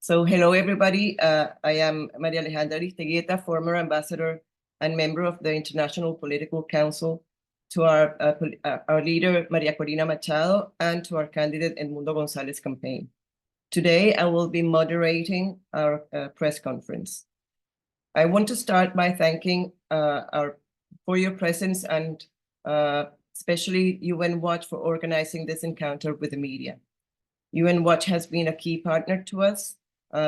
So hello, everybody. I am Maria Alejandra Aristeguieta, former ambassador and member of the International Political Council, to our leader, Maria Corina Machado, and to our candidate, Edmundo González campaign. Today, I will be moderating our press conference. I want to start by thanking for your presence and especially UN Watch for organizing this encounter with the media. UN Watch has been a key partner to us,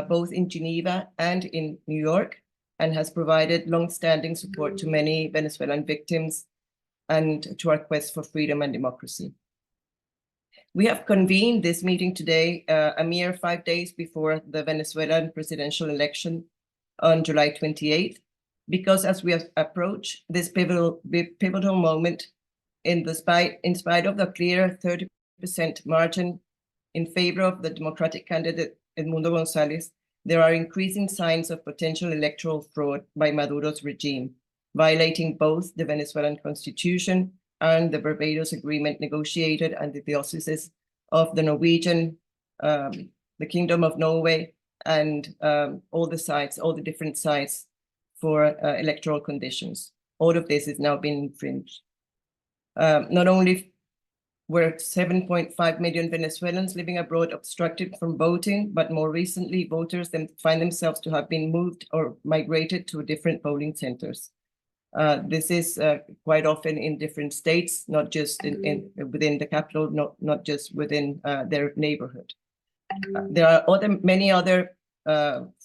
both in Geneva and in New York, and has provided long-standing support to many Venezuelan victims and to our quest for freedom and democracy. We have convened this meeting today, a mere 5 days before the Venezuelan presidential election on July 28th, because as we approach this pivotal moment, in spite of the clear 30% margin in favor of the Democratic candidate Edmundo González, there are increasing signs of potential electoral fraud by Maduro's regime, violating both the Venezuelan constitution and the Barbados Agreement negotiated under the auspices of the Norwegian, the Kingdom of Norway, and all the different sites for electoral conditions. All of this is now being infringed. Not only were 7.5 million Venezuelans living abroad obstructed from voting, but more recently, voters find themselves to have been moved or migrated to different polling centers. This is quite often in different states, not just within the capital, not just within their neighborhood. There are many other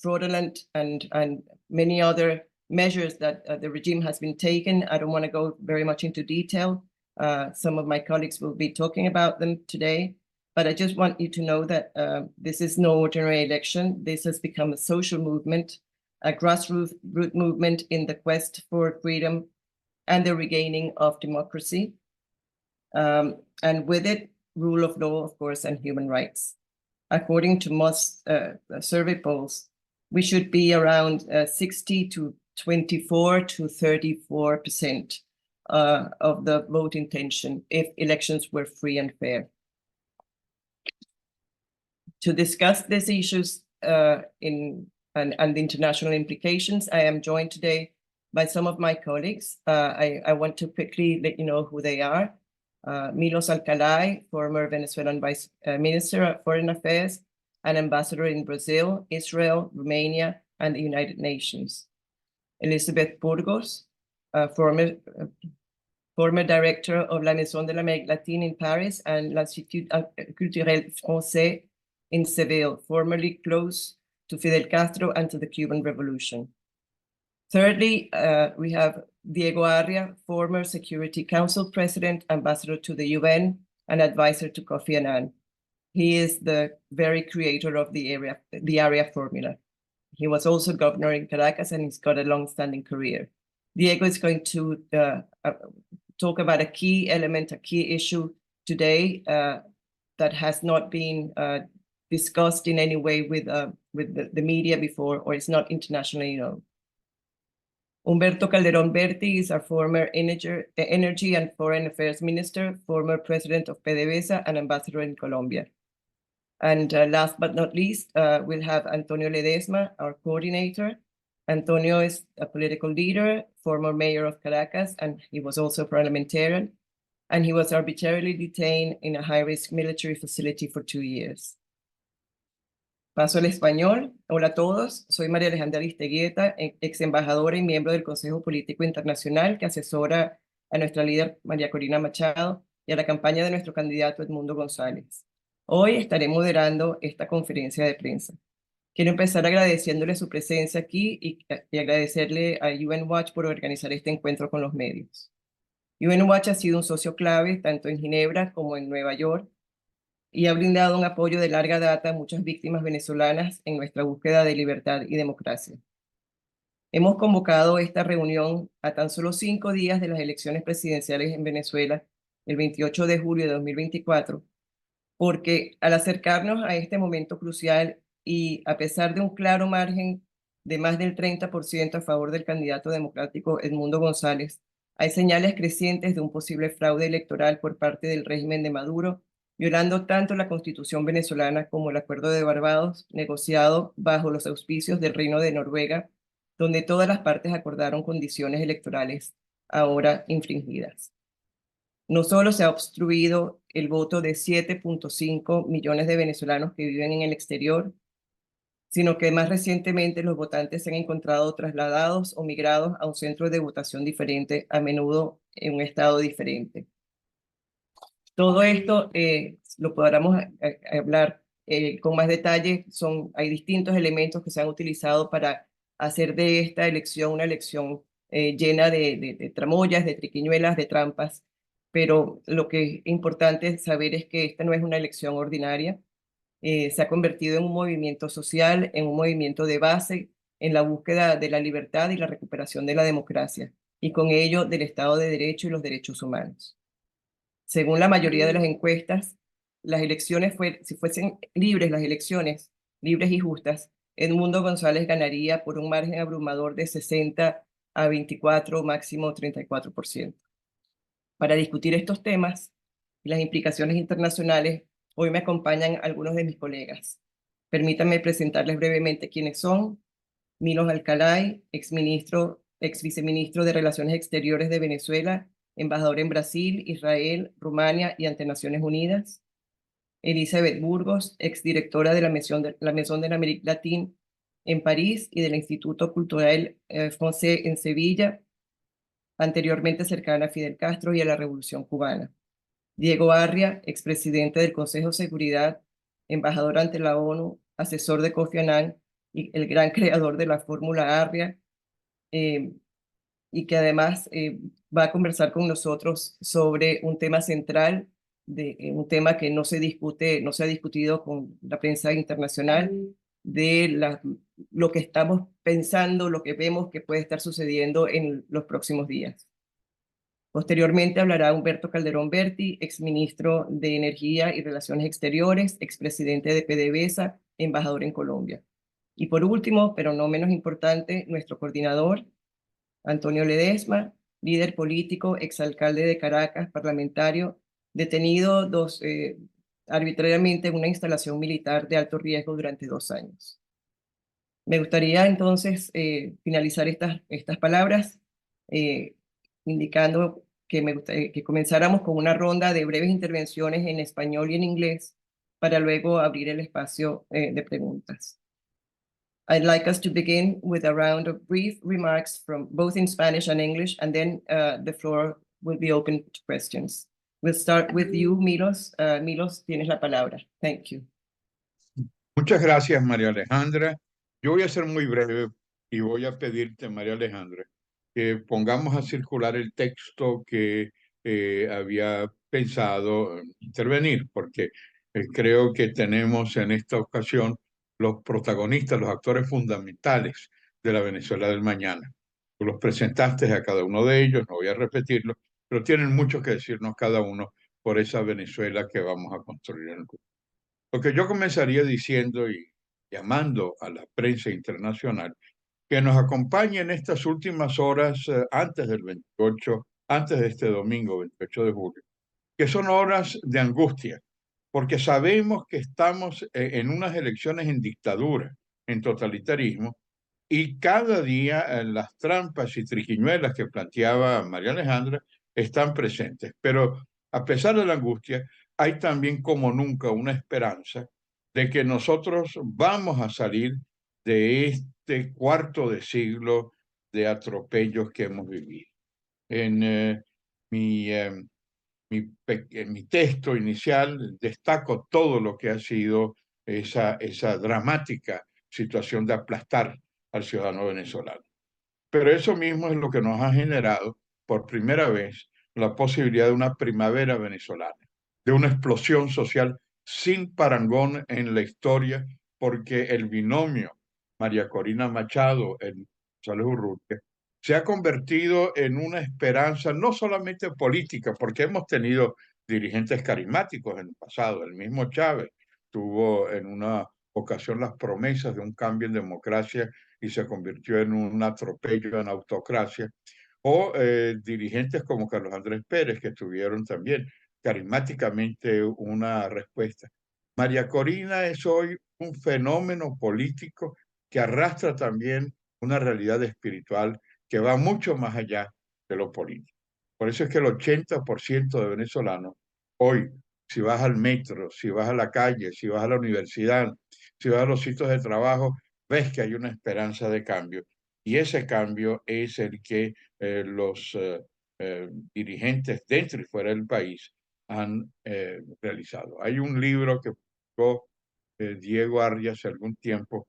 fraudulent and many other measures that the regime has been taken. I don't want to go very much into detail. Some of my colleagues will be talking about them today, but I just want you to know that this is no ordinary election. This has become a social movement, a grassroots movement in the quest for freedom and the regaining of democracy. And with it, rule of law, of course, and human rights. According to most survey polls, we should be around 60 to 24 to 34% of the vote intention if elections were free and fair. To discuss these issues and the international implications, I am joined today by some of my colleagues. I want to quickly let you know who they are. Milos Alcalay, former Venezuelan Vice Minister of Foreign Affairs and Ambassador in Brazil, Israel, Romania, and the United Nations. Elizabeth Burgos, former director of La Maison de l'Amérique latine in Paris and l'Institut Culturel Français in Seville, formerly close to Fidel Castro and to the Cuban Revolution. Thirdly, we have Diego Arria, former Security Council President, Ambassador to the UN, and advisor to Kofi Annan. He is the very creator of the Arria formula. He was also governor in Caracas, and he's got a long-standing career. Diego is going to talk about a key element, a key issue today that has not been discussed in any way with the media before, or is not internationally known. Humberto Calderón Berti is our former Energy and Foreign Affairs Minister, former President of PDVSA, and Ambassador in Colombia. And last but not least, we'll have Antonio Ledesma, our coordinator. Antonio is a political leader, former mayor of Caracas, and he was also a parliamentarian. And he was arbitrarily detained in a high-risk military facility for 2 years. Paso al español. Hola a todos, soy María Alejandra Aristeguieta, ex embajadora y miembro del Consejo Político Internacional que asesora a nuestra líder María Corina Machado y a la campaña de nuestro candidato Edmundo González. Hoy estaré moderando esta conferencia de prensa. Quiero empezar agradeciéndole su presencia aquí y agradecerle a UN Watch por organizar este encuentro con los medios. UN Watch ha sido un socio clave tanto en Ginebra como en Nueva York y ha brindado un apoyo de larga data a muchas víctimas venezolanas en nuestra búsqueda de libertad y democracia. Hemos convocado esta reunión a tan solo 5 días de las elecciones presidenciales en Venezuela, el 28 de julio de 2024, porque al acercarnos a este momento crucial y a pesar de un claro margen de más del 30% a favor del candidato democrático Edmundo González, hay señales crecientes de un posible fraude electoral por parte del régimen de Maduro violando tanto la Constitución venezolana como el Acuerdo de Barbados, negociado bajo los auspicios del Reino de Noruega, donde todas las partes acordaron condiciones electorales ahora infringidas. No solo se ha obstruido el voto de 7.5 millones de venezolanos que viven en el exterior, sino que más recientemente los votantes se han encontrado trasladados o migrados a un centro de votación diferente, a menudo en un estado diferente. Todo esto lo podremos hablar con más detalle. Hay distintos elementos que se han utilizado para hacer de esta elección una elección llena de tramoyas, de triquiñuelas, de trampas. Pero lo que es importante saber es que esta no es una elección ordinaria. Se ha convertido en un movimiento social, en un movimiento de base, en la búsqueda de la libertad y la recuperación de la democracia, y con ello del Estado de Derecho y los derechos humanos. Según la mayoría de las encuestas, las elecciones, si fuesen libres las elecciones, libres y justas, Edmundo González ganaría por un margen abrumador de 60 a 24, máximo 34%. Para discutir estos temas y las implicaciones internacionales, hoy me acompañan algunos de mis colegas. Permítanme presentarles brevemente quiénes son. Milos Alcalay, ex viceministro de Relaciones Exteriores de Venezuela, embajador en Brasil, Israel, Rumania y ante Naciones Unidas. Elizabeth Burgos, exdirectora de la Maison de l'Amérique Latine en París y del Instituto Cultural Français en Sevilla, anteriormente cercana a Fidel Castro y a la Revolución Cubana. Diego Arria, expresidente del Consejo de Seguridad, embajador ante la ONU, asesor de Kofi Annan y el gran creador de la Fórmula Arria, eh, y que además va a conversar con nosotros sobre un tema central, un tema que no se discute, no se ha discutido con la prensa internacional, lo que estamos pensando, lo que vemos que puede estar sucediendo en los próximos días. Posteriormente hablará Humberto Calderón Berti, exministro de Energía y Relaciones Exteriores, expresidente de PDVSA, embajador en Colombia. Y por último, pero no menos importante, nuestro coordinador, Antonio Ledesma, líder político, exalcalde de Caracas, parlamentario, detenido arbitrariamente en una instalación militar de alto riesgo durante 2 años. Me gustaría entonces finalizar estas palabras eh, indicando que me gustaría que comenzáramos con una ronda de breves intervenciones en español y en inglés para luego abrir el espacio de preguntas. I'd like us to begin with a round of brief remarks from both in Spanish and English, and then the floor will be open to questions. We'll start with you, Milos. Milos, tienes la palabra. Thank you. Muchas gracias, María Alejandra. Yo voy a ser muy breve y voy a pedirte, María Alejandra, que pongamos a circular el texto que había pensado intervenir, porque creo que tenemos en esta ocasión los protagonistas, los actores fundamentales de la Venezuela del mañana. Tú los presentaste a cada uno de ellos, no voy a repetirlo, pero tienen mucho que decirnos cada uno por esa Venezuela que vamos a construir en el futuro. Lo que yo comenzaría diciendo y llamando a la prensa internacional que nos acompañe en estas últimas horas antes del 28, antes de este domingo 28 de julio, que son horas de angustia, porque sabemos que estamos en unas elecciones en dictadura, en totalitarismo, y cada día las trampas y triquiñuelas que planteaba María Alejandra están presentes. Pero a pesar de la angustia, hay también como nunca una esperanza de que nosotros vamos a salir de este cuarto de siglo de atropellos que hemos vivido. En mi, en mi texto inicial destaco todo lo que ha sido esa dramática situación de aplastar al ciudadano venezolano. Pero eso mismo es lo que nos ha generado por primera vez la posibilidad de una primavera venezolana, de una explosión social sin parangón en la historia, porque el binomio María Corina Machado, el González Urrutia, se ha convertido en una esperanza no solamente política, porque hemos tenido dirigentes carismáticos en el pasado, el mismo Chávez tuvo en una ocasión las promesas de un cambio en democracia y se convirtió en un atropello en autocracia, o dirigentes como Carlos Andrés Pérez, que tuvieron también carismáticamente una respuesta. María Corina es hoy un fenómeno político que arrastra también una realidad espiritual que va mucho más allá de lo político. Por eso es que el 80% de venezolanos hoy, si vas al metro, si vas a la calle, si vas a la universidad, si vas a los sitios de trabajo, ves que hay una esperanza de cambio. Y ese cambio es el que los dirigentes dentro y fuera del país han realizado. Hay un libro que publicó Diego Arias hace algún tiempo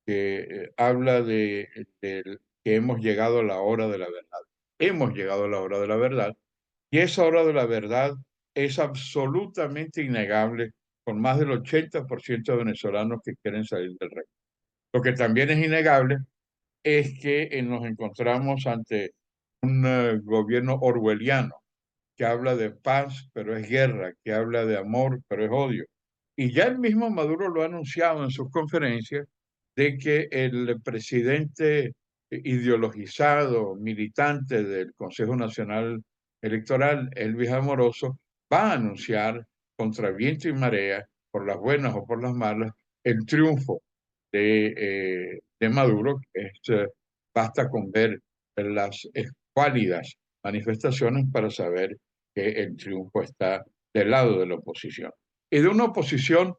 que habla de que hemos llegado a la hora de la verdad. Hemos llegado a la hora de la verdad y esa hora de la verdad es absolutamente innegable con más del 80% de venezolanos que quieren salir del régimen. Lo que también es innegable es que nos encontramos ante un gobierno orwelliano que habla de paz, pero es guerra, que habla de amor, pero es odio. Y ya el mismo Maduro lo ha anunciado en sus conferencias de que el presidente ideologizado, militante del Consejo Nacional Electoral, Elvis Amoroso, va a anunciar contra viento y marea, por las buenas o por las malas, el triunfo de Maduro. Basta con ver las escuálidas manifestaciones para saber que el triunfo está del lado de la oposición. Y de una oposición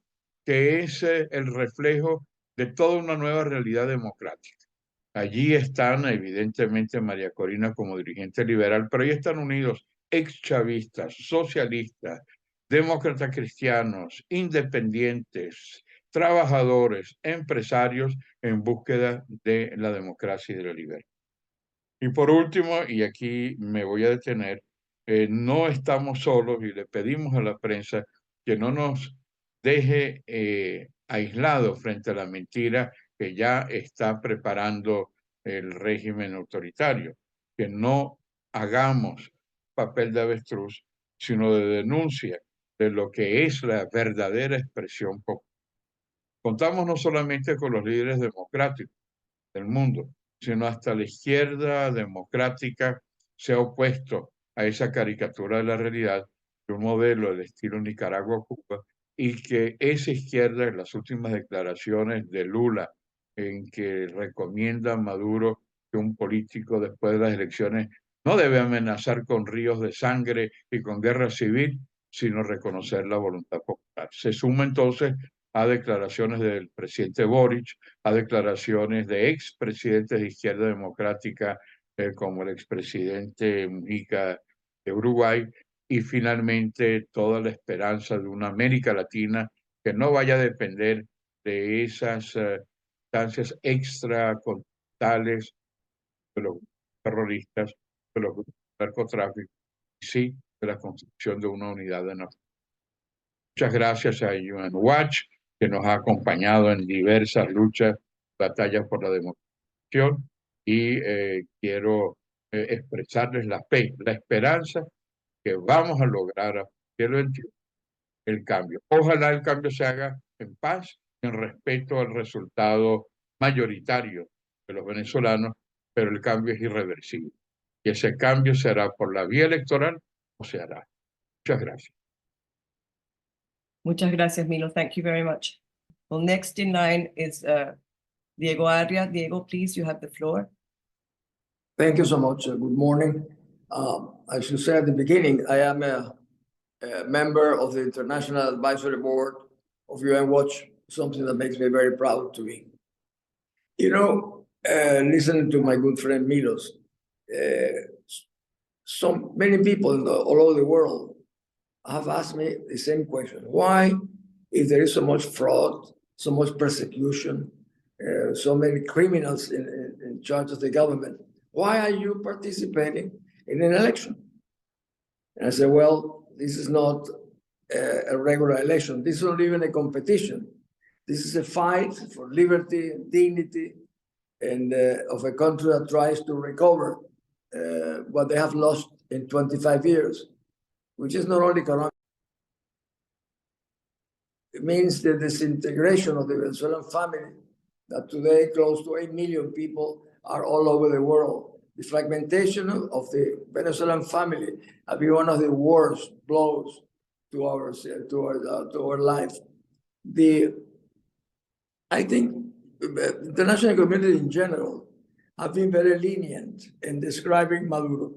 que es el reflejo de toda una nueva realidad democrática. Allí están, evidentemente, María Corina como dirigente liberal, pero ahí están unidos exchavistas, socialistas, demócratas cristianos, independientes, trabajadores, empresarios en búsqueda de la democracia y de la libertad. Y por último, y aquí me voy a detener, no estamos solos y le pedimos a la prensa que no nos deje aislados frente a la mentira que ya está preparando el régimen autoritario, que no hagamos papel de avestruz, sino de denuncia de lo que es la verdadera expresión popular. Contamos no solamente con los líderes democráticos del mundo, sino hasta la izquierda democrática se ha opuesto a esa caricatura de la realidad de un modelo del estilo Nicaragua-Cuba, y que esa izquierda, en las últimas declaraciones de Lula, en que recomienda a Maduro que un político después de las elecciones no debe amenazar con ríos de sangre y con guerra civil, sino reconocer la voluntad popular. Se suma entonces a declaraciones del presidente Boric, a declaraciones de expresidentes de izquierda democrática como el expresidente Mujica de Uruguay, y finalmente toda la esperanza de una América Latina que no vaya a depender de esas instancias extracontinentales de los terroristas, de los narcotráficos, y sí de la construcción de una unidad de nación. Muchas gracias a UN Watch, que nos ha acompañado en diversas luchas, batallas por la democracia, y quiero expresarles la fe, la esperanza que vamos a lograr a partir del 21 el cambio. Ojalá el cambio se haga en paz, en respeto al resultado mayoritario de los venezolanos, pero el cambio es irreversible. Y ese cambio se hará por la vía electoral o se hará. Muchas gracias. Muchas gracias, Milo. Thank you very much. Well, next in line is Diego Arias. Diego, please, you have the floor. Thank you so much. Good morning. I should say at the beginning, I am a member of the International Advisory Board of UN Watch, something that makes me very proud to be. You know, listening to my good friend Milos, so many people all over the world have asked me the same question. Why, if there is so much fraud, so much persecution, so many criminals in charge of the government, why are you participating in an election? And I said, well, this is not a regular election. This is not even a competition. This is a fight for liberty and dignity and of a country that tries to recover what they have lost in 25 years, which is not only economic. It means the disintegration of the Venezuelan family, that today close to 8 million people are all over the world. The fragmentation of the Venezuelan family has been one of the worst blows to our life. I think the international community in general have been very lenient in describing Maduro.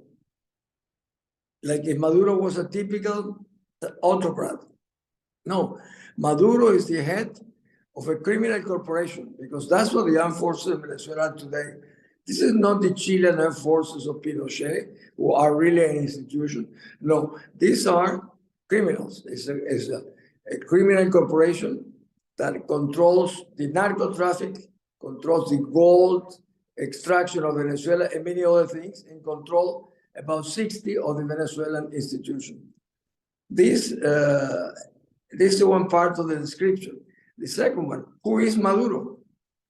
Like if Maduro was a typical autocrat. No, Maduro is the head of a criminal corporation, because that's what the armed forces of Venezuela are today. This is not the Chilean armed forces of Pinochet, who are really an institution. No, these are criminals. It's a criminal corporation that controls the narco traffic, controls the gold extraction of Venezuela, and many other things, and control about 60 of the Venezuelan institutions. This is one part of the description. The second one, who is Maduro?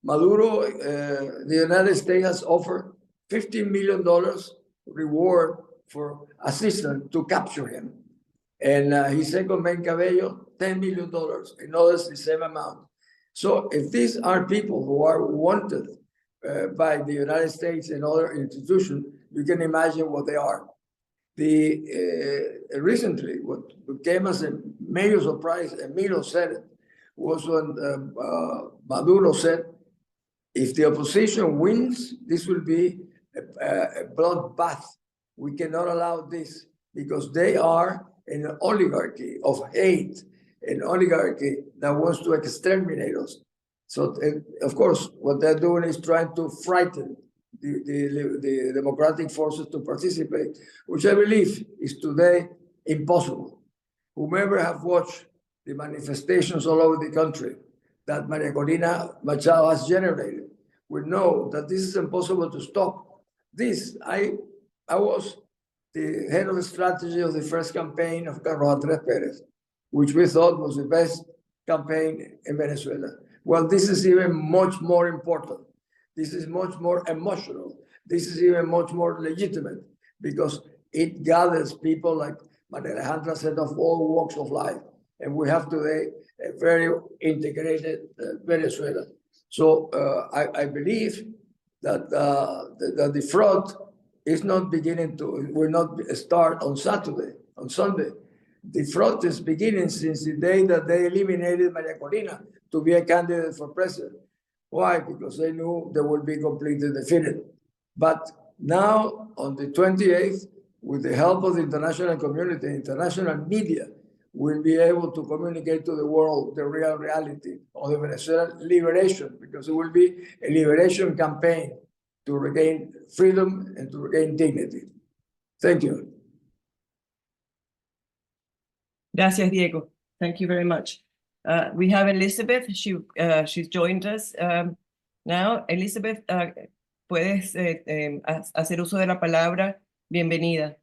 Maduro, the United States has offered $15 million reward for assistance to capture him. And his second man, Cabello, $10 million, and others the same amount. So if these are people who are wanted by the United States and other institutions, you can imagine what they are. Recently, what came as a major surprise, Emilio said it, was when Maduro said, if the opposition wins, this will be a bloodbath. We cannot allow this, because they are an oligarchy of hate, an oligarchy that wants to exterminate us. So, of course, what they're doing is trying to frighten the democratic forces to participate, which I believe is today impossible. Whomever have watched the manifestations all over the country that Maria Corina Machado has generated will know that this is impossible to stop. I was the head of the strategy of the first campaign of Carlos Andrés Pérez, which we thought was the best campaign in Venezuela. Well, this is even much more important. This is much more emotional. This is even much more legitimate, because it gathers people, like Maria Alejandra said, of all walks of life. And we have today a very integrated Venezuela. So I believe that the fraud is not will not start on Sunday. The fraud is beginning since the day that they eliminated Maria Corina to be a candidate for president. Why? Because they knew they would be completely defeated. But now, on the 28th, with the help of the international community, international media, we'll be able to communicate to the world the real reality of the Venezuelan liberation, because it will be a liberation campaign to regain freedom and to regain dignity. Thank you. Gracias, Diego. Thank you very much. We have Elizabeth. She's joined us now. Elizabeth, puedes hacer uso de la palabra. Bienvenida.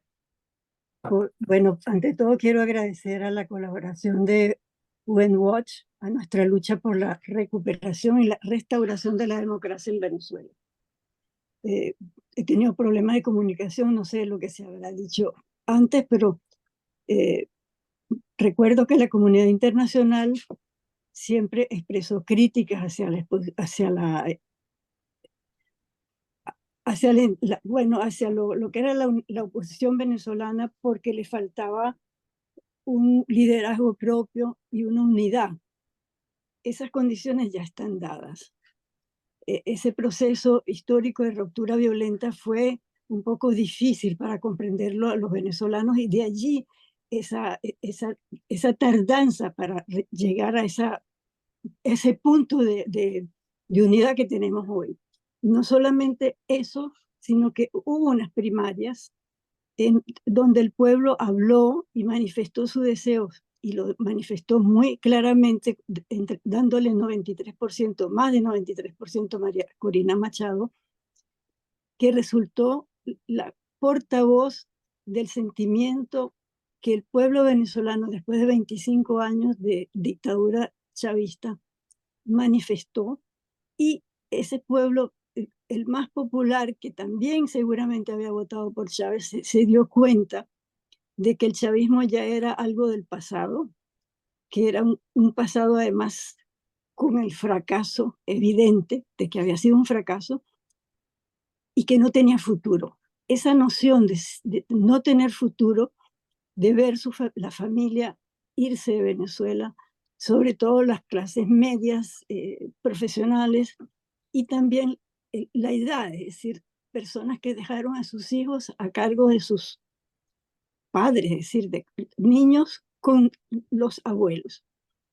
Bueno, ante todo quiero agradecer a la colaboración de UN Watch a nuestra lucha por la recuperación y la restauración de la democracia en Venezuela. He tenido problemas de comunicación, no sé lo que se habrá dicho antes, pero recuerdo que la comunidad internacional siempre expresó críticas hacia lo que era la oposición venezolana, porque le faltaba un liderazgo propio y una unidad. Esas condiciones ya están dadas. Ese proceso histórico de ruptura violenta fue un poco difícil para comprenderlo a los venezolanos, y de allí esa tardanza para llegar a ese punto de unidad que tenemos hoy. No solamente eso, sino que hubo unas primarias donde el pueblo habló y manifestó sus deseos, y lo manifestó muy claramente, dándole 93%, más de 93% a María Corina Machado, que resultó la portavoz del sentimiento que el pueblo venezolano, después de 25 años de dictadura chavista, manifestó. Y ese pueblo, el más popular, que también seguramente había votado por Chávez, se dio cuenta de que el chavismo ya era algo del pasado, que era un pasado además con el fracaso evidente de que había sido un fracaso y que no tenía futuro. Esa noción de no tener futuro, de ver la familia irse de Venezuela, sobre todo las clases medias, profesionales, y también la edad, es decir, personas que dejaron a sus hijos a cargo de sus padres, es decir, de niños con los abuelos.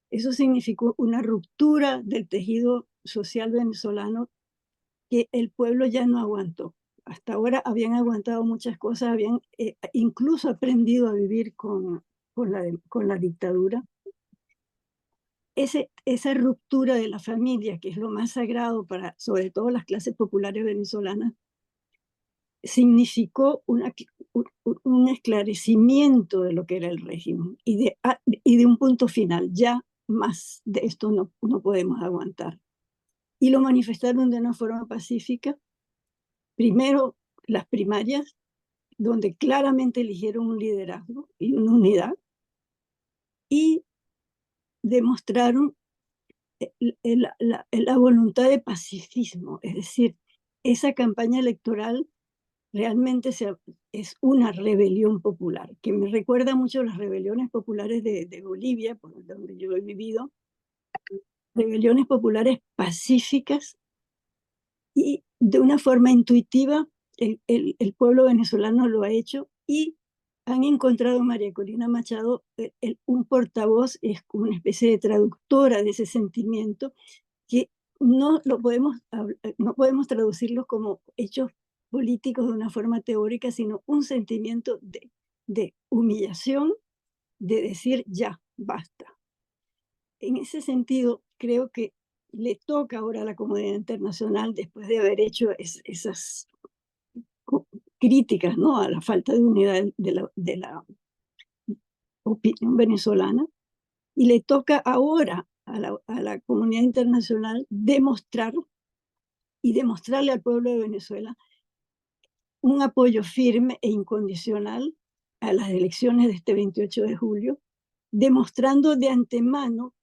Eso significó una ruptura del tejido social venezolano que el pueblo ya no aguantó. Hasta ahora habían aguantado muchas cosas, habían incluso aprendido a vivir con la dictadura. Esa ruptura de la familia, que es lo más sagrado para sobre todo las clases populares venezolanas, significó un esclarecimiento de lo que era el régimen y de un punto final. Ya más de esto no podemos aguantar. Y lo manifestaron de una forma pacífica. Primero, las primarias, donde claramente eligieron un liderazgo y una unidad, y demostraron la voluntad de pacifismo. Es decir, esa campaña electoral realmente es una rebelión popular, que me recuerda mucho a las rebeliones populares de Bolivia, por donde yo he vivido, rebeliones populares pacíficas, y de una forma intuitiva el pueblo venezolano lo ha hecho, y han encontrado en María Corina Machado un portavoz, es una especie de traductora de ese sentimiento, que no podemos traducirlos como hechos políticos de una forma teórica, sino un sentimiento de humillación, de decir ya, basta. En ese sentido, creo que le toca ahora a la comunidad internacional, después de haber hecho esas críticas, ¿no?, a la falta de unidad de la opinión venezolana, y le toca ahora a la comunidad internacional demostrarle al pueblo de Venezuela un apoyo firme e incondicional a las elecciones de este 28 de julio, demostrando de antemano,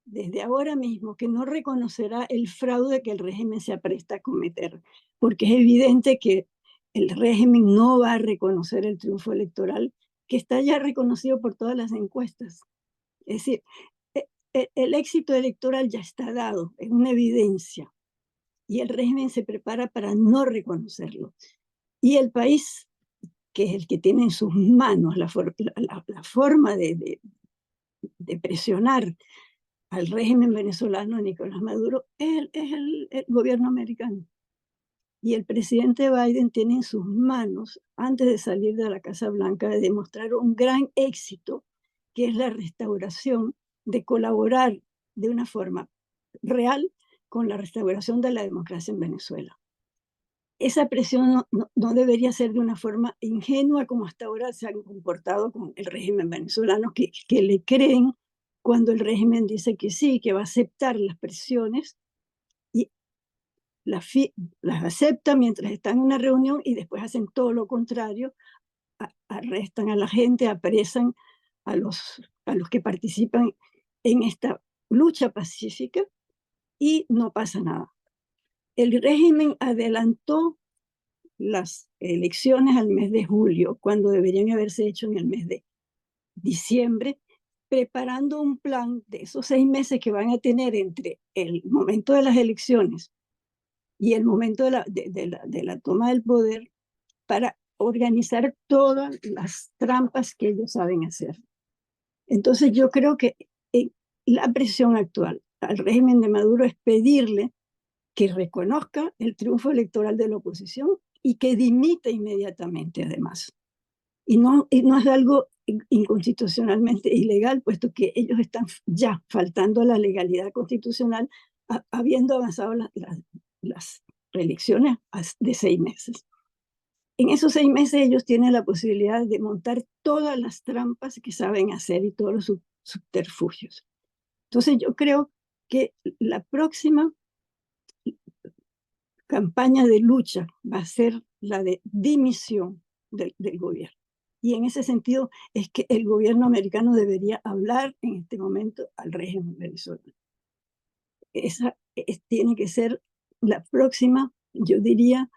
desde ahora mismo, que no reconocerá el fraude que el régimen se apresta a cometer, porque es evidente que el régimen no va a reconocer el triunfo electoral, que está ya reconocido por todas las encuestas. Es decir, el éxito electoral ya está dado, es una evidencia, y el régimen se prepara para no reconocerlo. Y el país, que es el que tiene en sus manos la forma de presionar al régimen venezolano, Nicolás Maduro, es el gobierno americano. Y el presidente Biden tiene en sus manos, antes de salir de la Casa Blanca, de demostrar un gran éxito, que es la restauración, de colaborar de una forma real con la restauración de la democracia en Venezuela. Esa presión no debería ser de una forma ingenua, como hasta ahora se han comportado con el régimen venezolano, que le creen cuando el régimen dice que sí, que va a aceptar las presiones, y las aceptan mientras están en una reunión, y después hacen todo lo contrario, arrestan a la gente, apresan a los que participan en esta lucha pacífica, y no pasa nada. El régimen adelantó las elecciones al mes de julio, cuando deberían haberse hecho en el mes de diciembre, preparando un plan de esos 6 meses que van a tener entre el momento de las elecciones y el momento de la toma del poder, para organizar todas las trampas que ellos saben hacer. Entonces yo creo que la presión actual al régimen de Maduro es pedirle que reconozca el triunfo electoral de la oposición y que dimita inmediatamente, además. Y no es algo inconstitucionalmente ilegal, puesto que ellos están ya faltando a la legalidad constitucional, habiendo avanzado las elecciones de 6 meses. En esos 6 meses ellos tienen la posibilidad de montar todas las trampas que saben hacer y todos los subterfugios. Entonces yo creo que la próxima campaña de lucha va a ser la de dimisión del gobierno. Y en ese sentido es que el gobierno americano debería hablar en este momento al régimen venezolano. Esa tiene que ser la próxima, yo diría,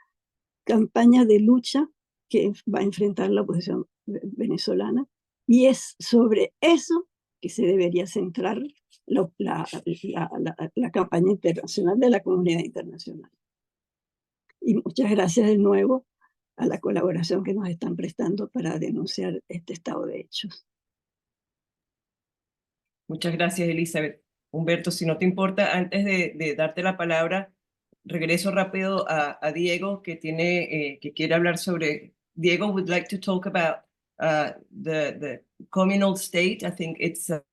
campaña de lucha que va a enfrentar la oposición venezolana. Y es sobre eso que se debería centrar la campaña internacional de la comunidad internacional. Y muchas gracias de nuevo a la colaboración que nos están prestando para denunciar este estado de hechos. Muchas gracias, Elizabeth. Humberto, si no te importa, antes de darte la palabra, regreso rápido a Diego, que quiere hablar sobre. Diego would like to talk about the communal state. I think it's a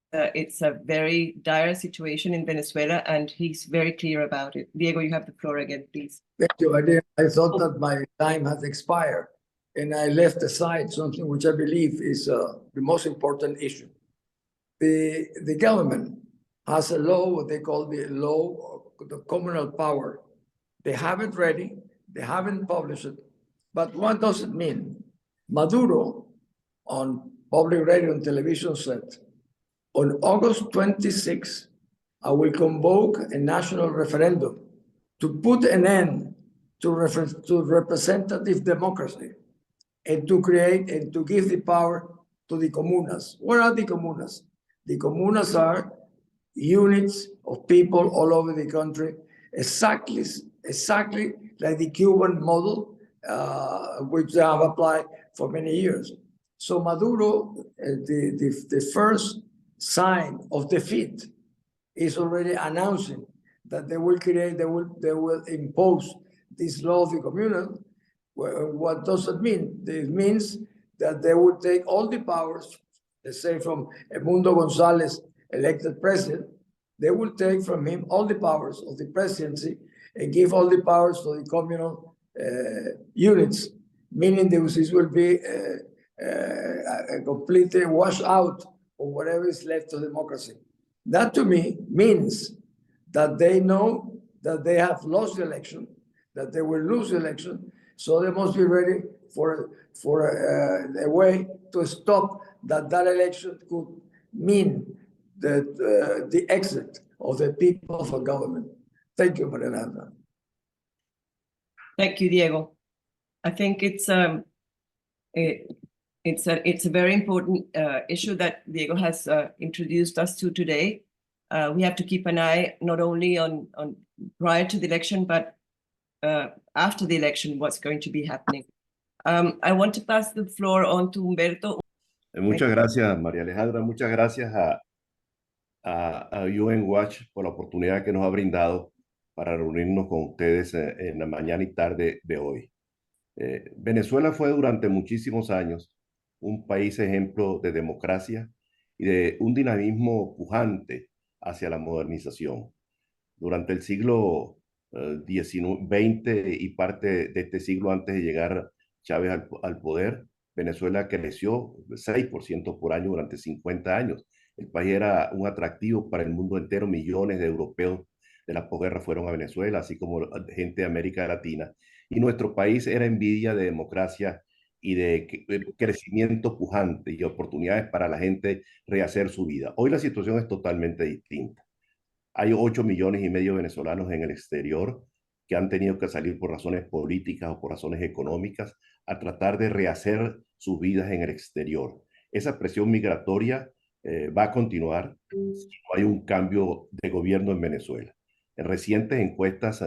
very dire situation in Venezuela, and he's very clear about it. Diego, you have the floor again, please. Thank you. I thought that my time has expired, and I left aside something which I believe is the most important issue. The government has a law, what they call the law of the communal power. They have it ready, they haven't published it, but what does it mean? Maduro, on public radio and television, said, on August 26, I will convoke a national referendum to put an end to representative democracy and to create and to give the power to the comunas. What are the comunas? The comunas are units of people all over the country, exactly like the Cuban model, which they have applied for many years. So Maduro, the first sign of defeat, is already announcing that they will impose this law of the communal. What does it mean? It means that they will take all the powers, let's say from Edmundo González, elected president, they will take from him all the powers of the presidency and give all the powers to the communal units, meaning this will be a completely wash out of whatever is left of democracy. That to me means that they know that they have lost the election, that they will lose the election, so they must be ready for a way to stop that election could mean the exit of the people for government. Thank you, Maria Alejandra. Thank you, Diego. I think it's a very important issue that Diego has introduced us to today. We have to keep an eye not only on prior to the election, but after the election, what's going to be happening. I want to pass the floor on to Humberto. Muchas gracias, María Alejandra. Muchas gracias a UN Watch por la oportunidad que nos ha brindado para reunirnos con ustedes en la mañana y tarde de hoy. Venezuela fue durante muchísimos años un país ejemplo de democracia y de un dinamismo pujante hacia la modernización. Durante el siglo XX y parte de este siglo antes de llegar Chávez al poder, Venezuela creció 6% por año durante 50 años. El país era un atractivo para el mundo entero. Millones de europeos de la posguerra fueron a Venezuela, así como gente de América Latina. Y nuestro país era envidia de democracia y de crecimiento pujante y oportunidades para la gente rehacer su vida. Hoy la situación es totalmente distinta. Hay 8,5 millones de venezolanos en el exterior que han tenido que salir por razones políticas o por razones económicas a tratar de rehacer sus vidas en el exterior. Esa presión migratoria va a continuar si no hay un cambio de gobierno en Venezuela. En recientes encuestas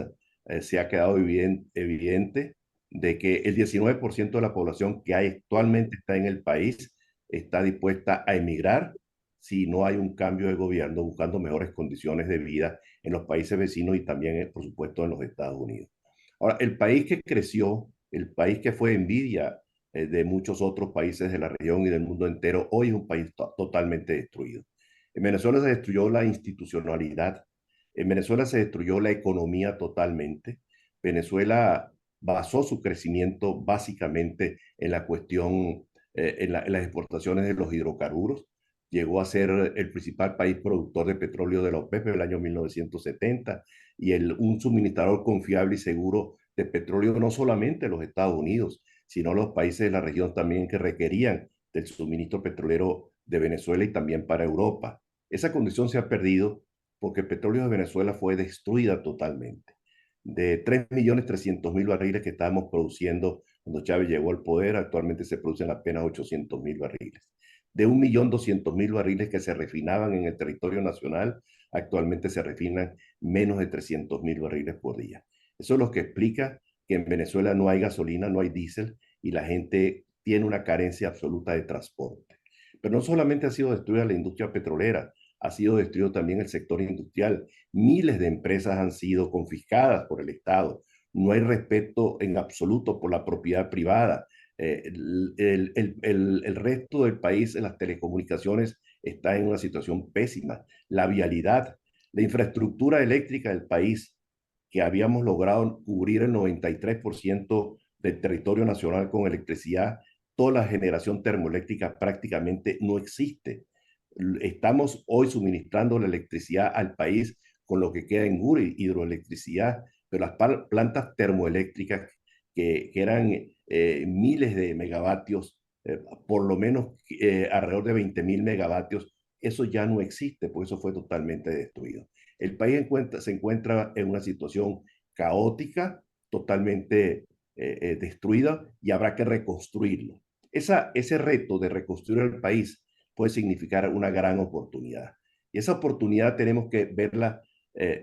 se ha quedado evidente de que el 19% de la población que actualmente está en el país está dispuesta a emigrar si no hay un cambio de gobierno, buscando mejores condiciones de vida en los países vecinos y también, por supuesto, en los Estados Unidos. Ahora, el país que creció, el país que fue envidia de muchos otros países de la región y del mundo entero, hoy es un país totalmente destruido. En Venezuela se destruyó la institucionalidad, en Venezuela se destruyó la economía totalmente. Venezuela basó su crecimiento básicamente en la cuestión, en las exportaciones de los hidrocarburos. Llegó a ser el principal país productor de petróleo de la OPEP en el año 1970 y un suministrador confiable y seguro de petróleo no solamente los Estados Unidos, sino los países de la región también que requerían del suministro petrolero de Venezuela y también para Europa. Esa condición se ha perdido porque el petróleo de Venezuela fue destruida totalmente. De 3.300.000 barriles que estábamos produciendo cuando Chávez llegó al poder, actualmente se producen apenas 800.000 barriles. De 1.200.000 barriles que se refinaban en el territorio nacional, actualmente se refinan menos de 300.000 barriles por día. Eso es lo que explica que en Venezuela no hay gasolina, no hay diésel y la gente tiene una carencia absoluta de transporte. Pero no solamente ha sido destruida la industria petrolera, ha sido destruido también el sector industrial. Miles de empresas han sido confiscadas por el Estado. No hay respeto en absoluto por la propiedad privada. El resto del país en las telecomunicaciones está en una situación pésima. La vialidad, la infraestructura eléctrica del país, que habíamos logrado cubrir el 93% del territorio nacional con electricidad, toda la generación termoeléctrica prácticamente no existe. Estamos hoy suministrando la electricidad al país con lo que queda en hidroelectricidad, pero las plantas termoeléctricas que eran miles de megavatios, por lo menos alrededor de 20.000 megavatios, eso ya no existe, pues eso fue totalmente destruido. El país se encuentra en una situación caótica, totalmente destruida, y habrá que reconstruirlo. Ese reto de reconstruir el país puede significar una gran oportunidad. Y esa oportunidad tenemos que verla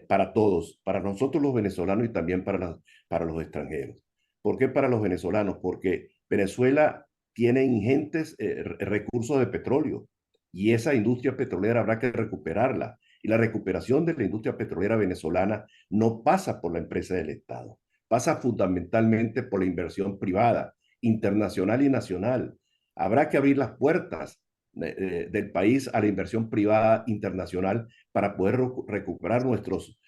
para todos, para nosotros los venezolanos y también para los extranjeros. ¿Por qué para los venezolanos? Porque Venezuela tiene ingentes recursos de petróleo y esa industria petrolera habrá que recuperarla. Y la recuperación de la industria petrolera venezolana no pasa por la empresa del Estado, pasa fundamentalmente por la inversión privada, internacional y nacional. Habrá que abrir las puertas del país a la inversión privada internacional para poder recuperar nuestros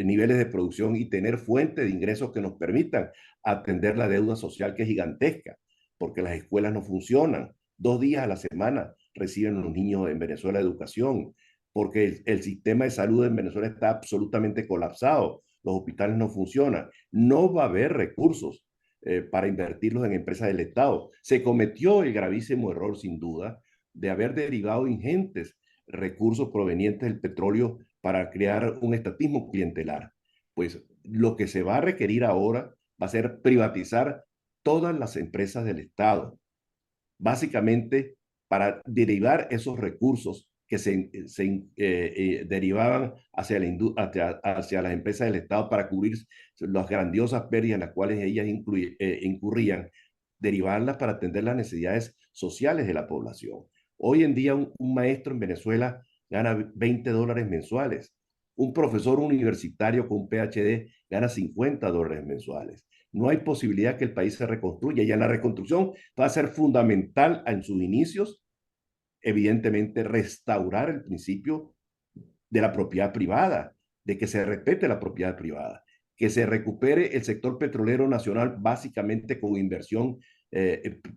niveles de producción y tener fuentes de ingresos que nos permitan atender la deuda social, que es gigantesca, porque las escuelas no funcionan. 2 días a la semana reciben los niños en Venezuela educación, porque el sistema de salud en Venezuela está absolutamente colapsado. Los hospitales no funcionan. No va a haber recursos para invertirlos en empresas del Estado. Se cometió el gravísimo error, sin duda, de haber derivado ingentes recursos provenientes del petróleo para crear un estatismo clientelar. Pues lo que se va a requerir ahora va a ser privatizar todas las empresas del Estado, básicamente para derivar esos recursos que se derivaban hacia las empresas del Estado para cubrir las grandiosas pérdidas en las cuales ellas incurrían, derivarlas para atender las necesidades sociales de la población. Hoy en día un maestro en Venezuela gana $20 mensuales. Un profesor universitario con un PhD gana $50 mensuales. No hay posibilidad que el país se reconstruya, y en la reconstrucción va a ser fundamental en sus inicios, evidentemente, restaurar el principio de la propiedad privada, de que se respete la propiedad privada, que se recupere el sector petrolero nacional básicamente con inversión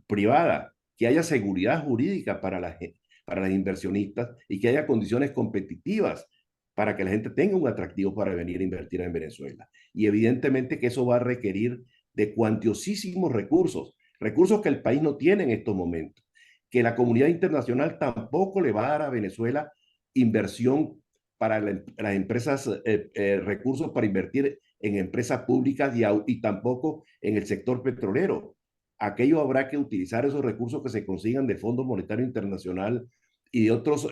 privada, que haya seguridad jurídica para las inversionistas y que haya condiciones competitivas para que la gente tenga un atractivo para venir a invertir en Venezuela. Y evidentemente que eso va a requerir de cuantiosísimos recursos, recursos que el país no tiene en estos momentos, que la comunidad internacional tampoco le va a dar a Venezuela inversión para las empresas, recursos para invertir en empresas públicas y tampoco en el sector petrolero. Aquello habrá que utilizar esos recursos que se consigan del Fondo Monetario Internacional y de otros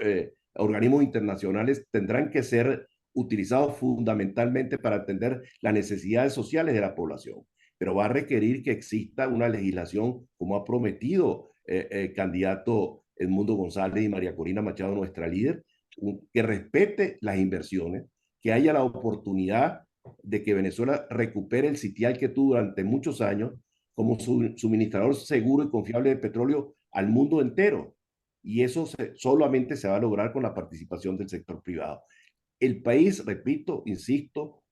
organismos internacionales, tendrán que ser utilizados fundamentalmente para atender las necesidades sociales de la población. Pero va a requerir que exista una legislación, como ha prometido el candidato Edmundo González y María Corina Machado, nuestra líder, que respete las inversiones, que haya la oportunidad de que Venezuela recupere el sitial que tuvo durante muchos años como suministrador seguro y confiable de petróleo al mundo entero. Y eso solamente se va a lograr con la participación del sector privado. El país, repito, insisto,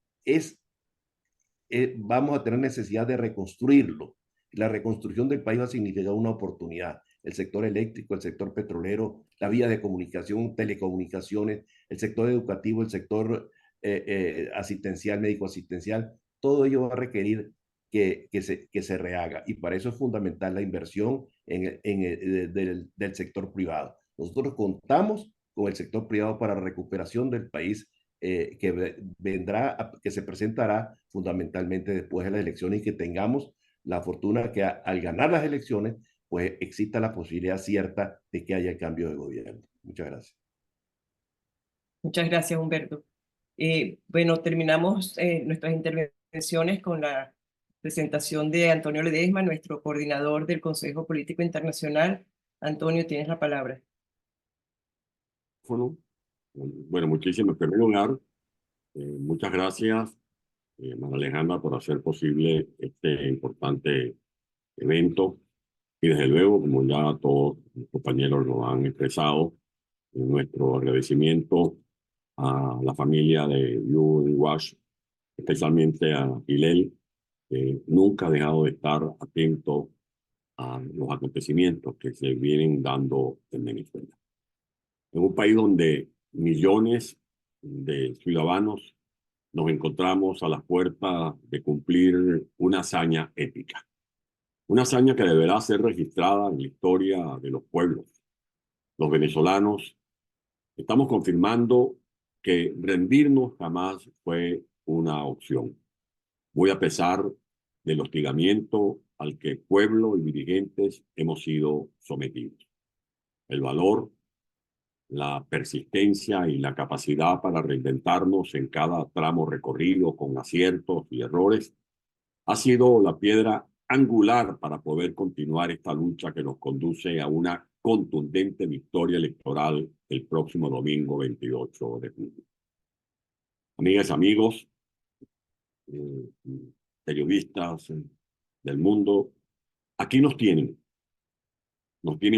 vamos a tener necesidad de reconstruirlo. La reconstrucción del país va a significar una oportunidad. El sector eléctrico, el sector petrolero, la vía de comunicación, telecomunicaciones, el sector educativo, el sector asistencial, médico-asistencial, todo ello va a requerir que se rehaga. Y para eso es fundamental la inversión del sector privado. Nosotros contamos con el sector privado para la recuperación del país, que se presentará fundamentalmente después de las elecciones, y que tengamos la fortuna que al ganar las elecciones pues exista la posibilidad cierta de que haya cambio de gobierno. Muchas gracias. Muchas gracias, Humberto. Bueno, terminamos nuestras intervenciones con la presentación de Antonio Ledesma, nuestro coordinador del Consejo Político Internacional. Antonio, tienes la palabra. Bueno, muchísimo. En primer lugar, muchas gracias, María Alejandra, por hacer posible este importante evento. Y desde luego, como ya todos los compañeros lo han expresado, nuestro agradecimiento a la familia de UN Watch, especialmente a Hillel, que nunca ha dejado de estar atento a los acontecimientos que se vienen dando en Venezuela. En un país donde millones de ciudadanos nos encontramos a las puertas de cumplir una hazaña épica. Una hazaña que deberá ser registrada en la historia de los pueblos. Los venezolanos estamos confirmando que rendirnos jamás fue una opción, muy a pesar del hostigamiento al que el pueblo y dirigentes hemos sido sometidos. El valor, la persistencia y la capacidad para reinventarnos en cada tramo recorrido con aciertos y errores ha sido la piedra angular para poder continuar esta lucha que nos conduce a una contundente victoria electoral el próximo domingo 28 de julio. Amigas y amigos, periodistas del mundo, aquí nos tienen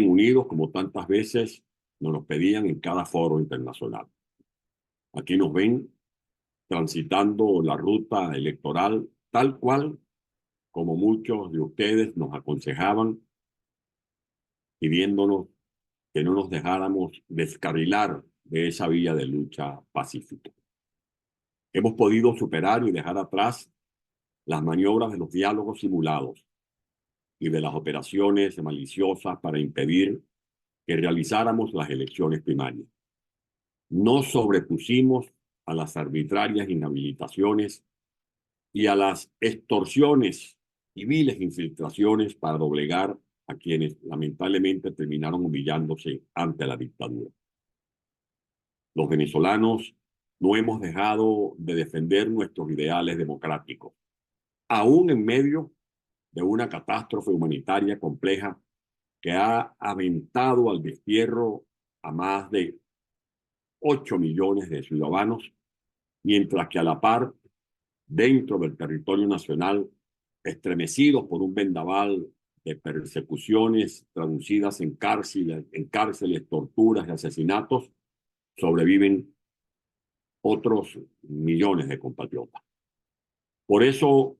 unidos como tantas veces nos lo pedían en cada foro internacional. Aquí nos ven transitando la ruta electoral tal cual como muchos de ustedes nos aconsejaban, pidiéndonos que no nos dejáramos descarrilar de esa vía de lucha pacífica. Hemos podido superar y dejar atrás las maniobras de los diálogos simulados y de las operaciones maliciosas para impedir que realizáramos las elecciones primarias. Nos sobrepusimos a las arbitrarias inhabilitaciones y a las extorsiones y viles infiltraciones para doblegar a quienes lamentablemente terminaron humillándose ante la dictadura. Los venezolanos no hemos dejado de defender nuestros ideales democráticos, aún en medio de una catástrofe humanitaria compleja que ha aventado al destierro a más de 8 millones de ciudadanos, mientras que a la par, dentro del territorio nacional, estremecidos por un vendaval de persecuciones traducidas en cárceles, torturas y asesinatos, sobreviven otros millones de compatriotas. Por eso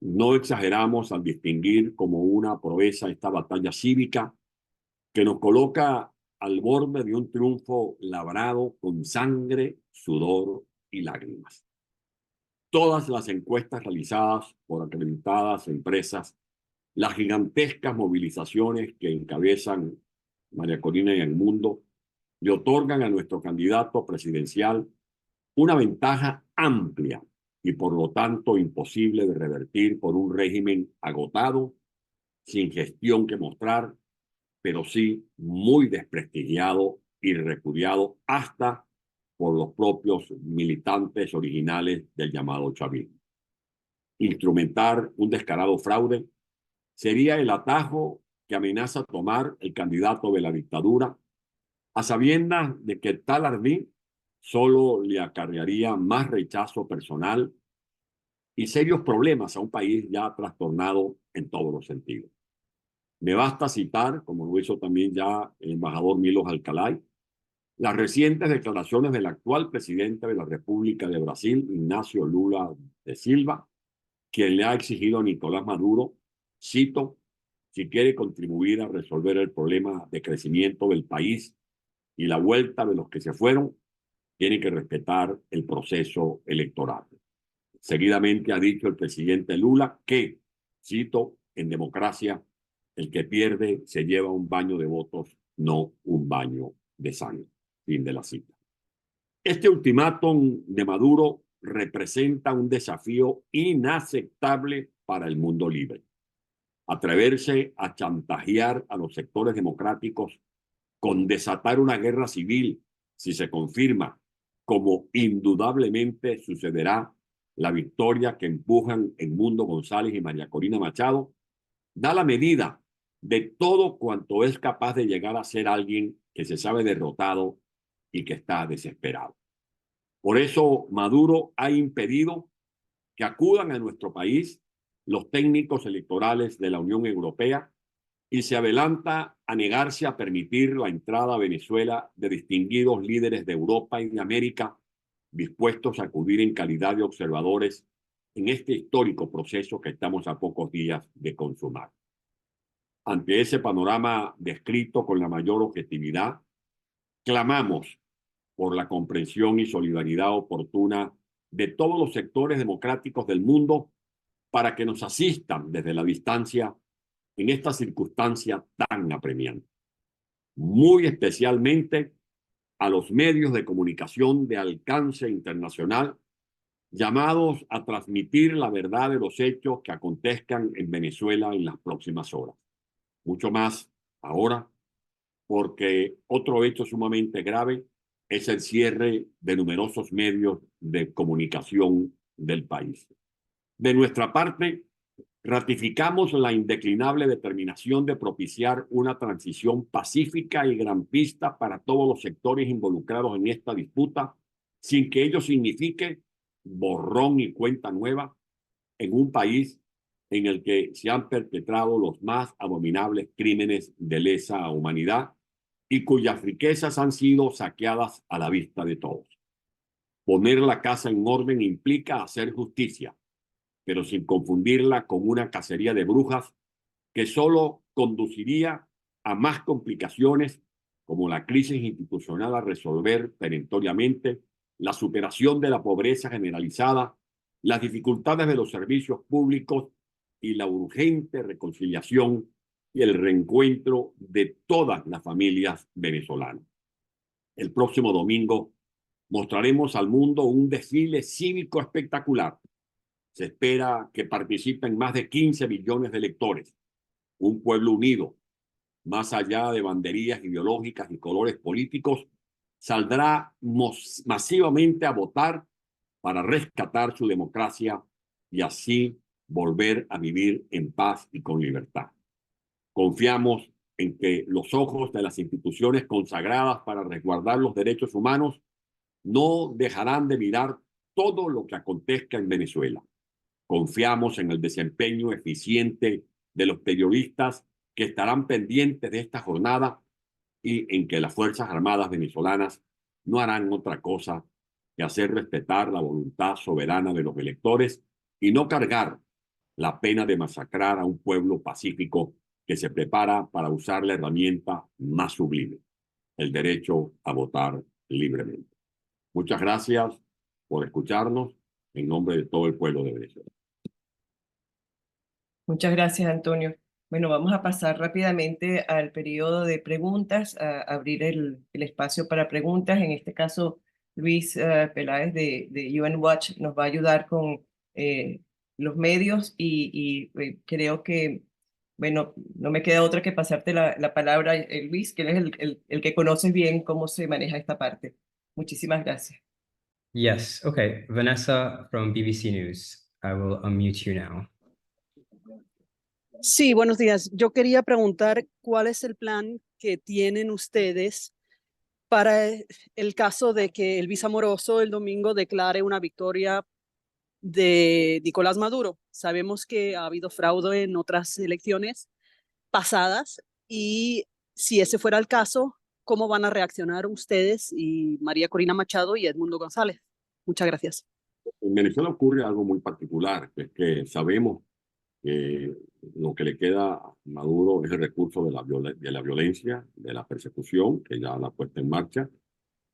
no exageramos al distinguir como una proeza esta batalla cívica que nos coloca al borde de un triunfo labrado con sangre, sudor y lágrimas. Todas las encuestas realizadas por acreditadas empresas, las gigantescas movilizaciones que encabezan María Corina y el mundo, le otorgan a nuestro candidato presidencial una ventaja amplia y por lo tanto imposible de revertir por un régimen agotado, sin gestión que mostrar, pero sí muy desprestigiado y repudiado hasta por los propios militantes originales del llamado chavismo. Instrumentar un descarado fraude sería el atajo que amenaza tomar el candidato de la dictadura, a sabiendas de que tal ardid solo le acarrearía más rechazo personal y serios problemas a un país ya trastornado en todos los sentidos. Me basta citar, como lo hizo también ya el embajador Milos Alcalay, las recientes declaraciones del actual presidente de la República de Brasil, Ignacio Lula da Silva, quien le ha exigido a Nicolás Maduro, cito, si quiere contribuir a resolver el problema de crecimiento del país y la vuelta de los que se fueron, tiene que respetar el proceso electoral. Seguidamente ha dicho el presidente Lula que, cito, en democracia, el que pierde se lleva un baño de votos, no un baño de sangre. Fin de la cita. Este ultimátum de Maduro representa un desafío inaceptable para el mundo libre. atreverse a chantajear a los sectores democráticos con desatar una guerra civil, si se confirma, como indudablemente sucederá, la victoria que empujan Edmundo González y María Corina Machado, da la medida de todo cuanto es capaz de llegar a ser alguien que se sabe derrotado y que está desesperado. Por eso Maduro ha impedido que acudan a nuestro país los técnicos electorales de la Unión Europea y se adelanta a negarse a permitir la entrada a Venezuela de distinguidos líderes de Europa y de América dispuestos a acudir en calidad de observadores en este histórico proceso que estamos a pocos días de consumar. Ante ese panorama descrito con la mayor objetividad, clamamos por la comprensión y solidaridad oportuna de todos los sectores democráticos del mundo para que nos asistan desde la distancia en esta circunstancia tan apremiante. Muy especialmente a los medios de comunicación de alcance internacional llamados a transmitir la verdad de los hechos que acontezcan en Venezuela en las próximas horas. Mucho más ahora, porque otro hecho sumamente grave es el cierre de numerosos medios de comunicación del país. De nuestra parte, ratificamos la indeclinable determinación de propiciar una transición pacífica y garantista para todos los sectores involucrados en esta disputa, sin que ello signifique borrón y cuenta nueva en un país en el que se han perpetrado los más abominables crímenes de lesa humanidad y cuyas riquezas han sido saqueadas a la vista de todos. Poner la casa en orden implica hacer justicia, pero sin confundirla con una cacería de brujas que solo conduciría a más complicaciones como la crisis institucional a resolver perentoriamente, la superación de la pobreza generalizada, las dificultades de los servicios públicos y la urgente reconciliación y el reencuentro de todas las familias venezolanas. El próximo domingo mostraremos al mundo un desfile cívico espectacular. Se espera que participen más de 15 millones de electores, un pueblo unido, más allá de banderías ideológicas y colores políticos, saldrá masivamente a votar para rescatar su democracia y así volver a vivir en paz y con libertad. Confiamos en que los ojos de las instituciones consagradas para resguardar los derechos humanos no dejarán de mirar todo lo que acontezca en Venezuela. Confiamos en el desempeño eficiente de los periodistas que estarán pendientes de esta jornada y en que las Fuerzas Armadas venezolanas no harán otra cosa que hacer respetar la voluntad soberana de los electores y no cargar la pena de masacrar a un pueblo pacífico que se prepara para usar la herramienta más sublime, el derecho a votar libremente. Muchas gracias por escucharnos en nombre de todo el pueblo de Venezuela. Muchas gracias, Antonio. Bueno, vamos a pasar rápidamente al periodo de preguntas, a abrir el espacio para preguntas. En este caso, Luis Peláez de UN Watch nos va a ayudar con los medios y creo que, bueno, no me queda otra que pasarte la palabra, Luis, que eres el que conoces bien cómo se maneja esta parte. Muchísimas gracias. Yes, okay. Vanessa from BBC News. I will unmute you now. Sí, buenos días. Yo quería preguntar cuál es el plan que tienen ustedes para el caso de que Elvis Amoroso el domingo declare una victoria de Nicolás Maduro. Sabemos que ha habido fraude en otras elecciones pasadas y si ese fuera el caso, ¿cómo van a reaccionar ustedes y María Corina Machado y Edmundo González? Muchas gracias. En Venezuela ocurre algo muy particular, que es que sabemos que lo que le queda a Maduro es el recurso de la violencia, de la persecución, que ya la ha puesto en marcha,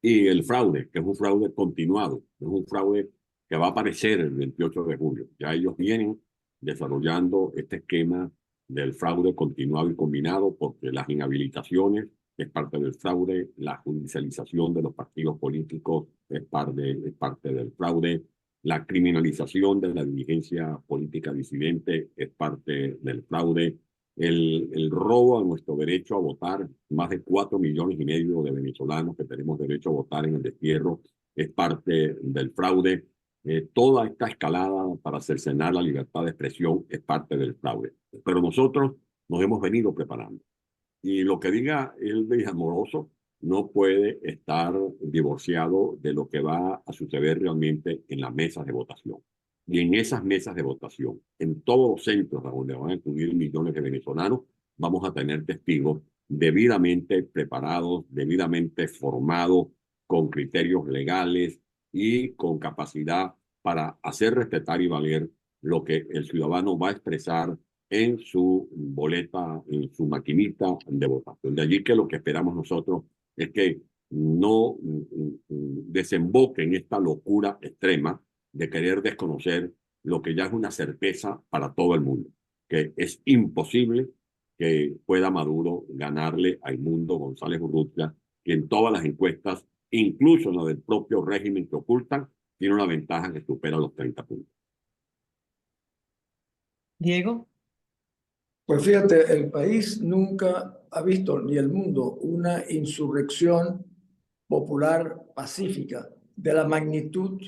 y el fraude, que es un fraude continuado, es un fraude que va a aparecer el 28 de julio. Ya ellos vienen desarrollando este esquema del fraude continuado y combinado, porque las inhabilitaciones es parte del fraude, la judicialización de los partidos políticos es parte del fraude, la criminalización de la dirigencia política disidente es parte del fraude, el robo a nuestro derecho a votar, más de 4,5 millones de venezolanos que tenemos derecho a votar en el destierro, es parte del fraude. Toda esta escalada para cercenar la libertad de expresión es parte del fraude. Pero nosotros nos hemos venido preparando. Y lo que diga el Visamoroso no puede estar divorciado de lo que va a suceder realmente en las mesas de votación. Y en esas mesas de votación, en todos los centros a donde van a acudir millones de venezolanos, vamos a tener testigos debidamente preparados, debidamente formados, con criterios legales y con capacidad para hacer respetar y valer lo que el ciudadano va a expresar en su boleta, en su maquinita de votación. De allí que lo que esperamos nosotros es que no desemboque en esta locura extrema de querer desconocer lo que ya es una certeza para todo el mundo, que es imposible que pueda Maduro ganarle a Edmundo González Urrutia, que en todas las encuestas, incluso en la del propio régimen que ocultan, tiene una ventaja que supera los 30 puntos. Diego. Pues fíjate, el país nunca ha visto, ni el mundo, una insurrección popular pacífica de la magnitud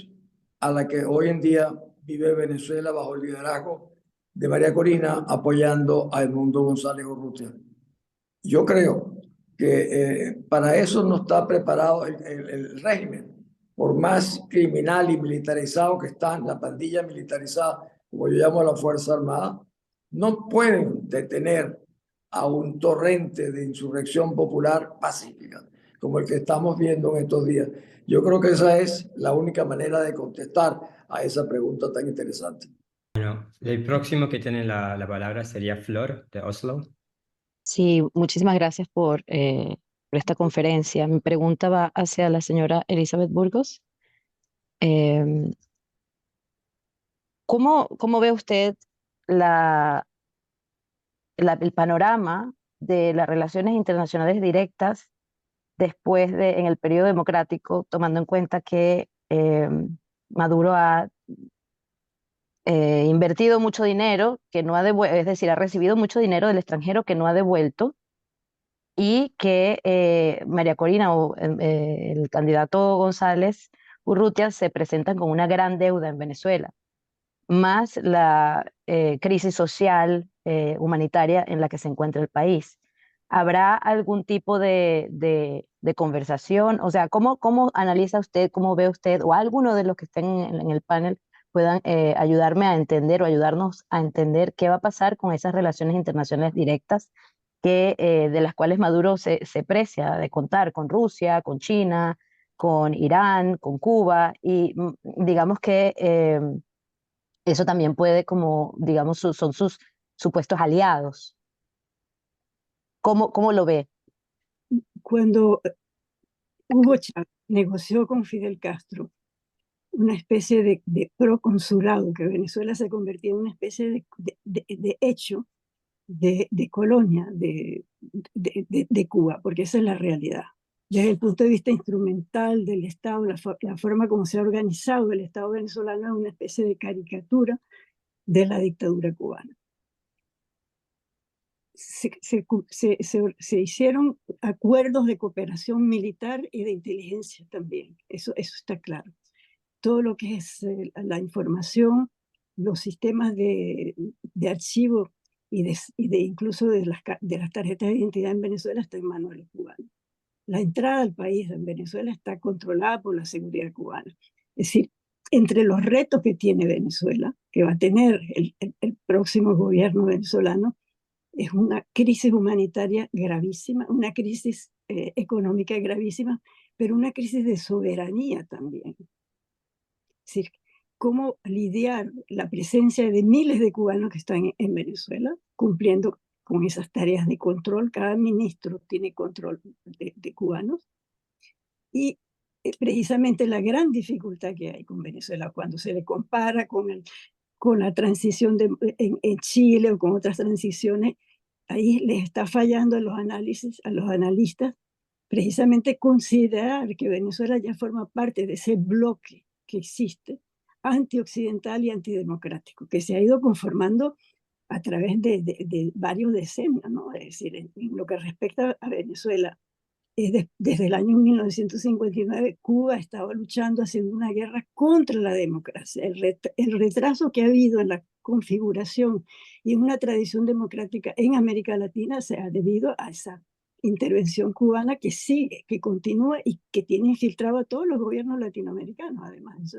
a la que hoy en día vive Venezuela bajo el liderazgo de María Corina apoyando a Edmundo González Urrutia. Yo creo que para eso no está preparado el régimen, por más criminal y militarizado que están, la pandilla militarizada, como yo llamo a la Fuerza Armada, no pueden detener a un torrente de insurrección popular pacífica, como el que estamos viendo en estos días. Yo creo que esa es la única manera de contestar a esa pregunta tan interesante. Bueno, el próximo que tiene la palabra sería Flor, de Oslo. Sí, muchísimas gracias por esta conferencia. Mi pregunta va hacia la señora Elizabeth Burgos. ¿Cómo ve usted el panorama de las relaciones internacionales directas después en el periodo democrático, tomando en cuenta que Maduro ha invertido mucho dinero que no ha devuelto, es decir, ha recibido mucho dinero del extranjero que no ha devuelto, y que María Corina o el candidato González Urrutia se presentan con una gran deuda en Venezuela, más la crisis social, humanitaria en la que se encuentra el país? ¿Habrá algún tipo de conversación? O sea, ¿cómo analiza usted, cómo ve usted, o alguno de los que estén en el panel puedan ayudarme a entender o ayudarnos a entender qué va a pasar con esas relaciones internacionales directas de las cuales Maduro se precia de contar con Rusia, con China, con Irán, con Cuba, y digamos que eso también puede, como digamos, son sus supuestos aliados? ¿Cómo lo ve? Cuando Hugo Chávez negoció con Fidel Castro una especie de proconsulado, que Venezuela se convertía en una especie de hecho de colonia de Cuba, porque esa es la realidad. Desde el punto de vista instrumental del Estado, la forma como se ha organizado el Estado venezolano es una especie de caricatura de la dictadura cubana. Se hicieron acuerdos de cooperación militar y de inteligencia también, eso está claro. Todo lo que es la información, los sistemas de archivo y incluso de las tarjetas de identidad en Venezuela está en manos de los cubanos. La entrada al país en Venezuela está controlada por la seguridad cubana. Es decir, entre los retos que tiene Venezuela, que va a tener el próximo gobierno venezolano, es una crisis humanitaria gravísima, una crisis económica gravísima, pero una crisis de soberanía también. Es decir, cómo lidiar la presencia de miles de cubanos que están en Venezuela, cumpliendo con esas tareas de control. Cada ministro tiene control de cubanos. Y precisamente la gran dificultad que hay con Venezuela cuando se le compara con la transición en Chile o con otras transiciones, ahí les está fallando a los analistas, precisamente considerar que Venezuela ya forma parte de ese bloque que existe, antioccidental y antidemocrático, que se ha ido conformando a través de varios decenios, ¿no? Es decir, en lo que respecta a Venezuela, desde el año 1959, Cuba estaba luchando, haciendo una guerra contra la democracia. El retraso que ha habido en la configuración y en una tradición democrática en América Latina se ha debido a esa intervención cubana que sigue, que continúa y que tiene infiltrado a todos los gobiernos latinoamericanos. Además, eso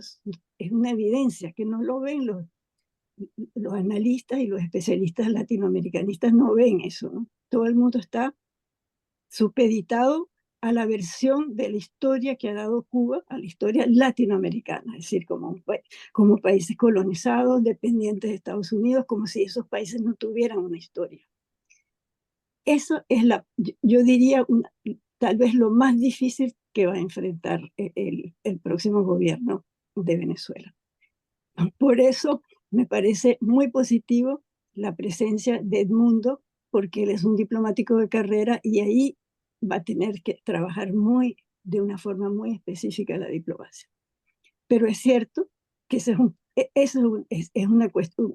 es una evidencia que no lo ven los analistas y los especialistas latinoamericanistas, no ven eso, ¿no? Todo el mundo está supeditado a la versión de la historia que ha dado Cuba, a la historia latinoamericana, es decir, como países colonizados, dependientes de Estados Unidos, como si esos países no tuvieran una historia. Eso es yo diría, tal vez lo más difícil que va a enfrentar el próximo gobierno de Venezuela. Por eso me parece muy positivo la presencia de Edmundo, porque él es un diplomático de carrera y ahí va a tener que trabajar de una forma muy específica la diplomacia. Pero es cierto que es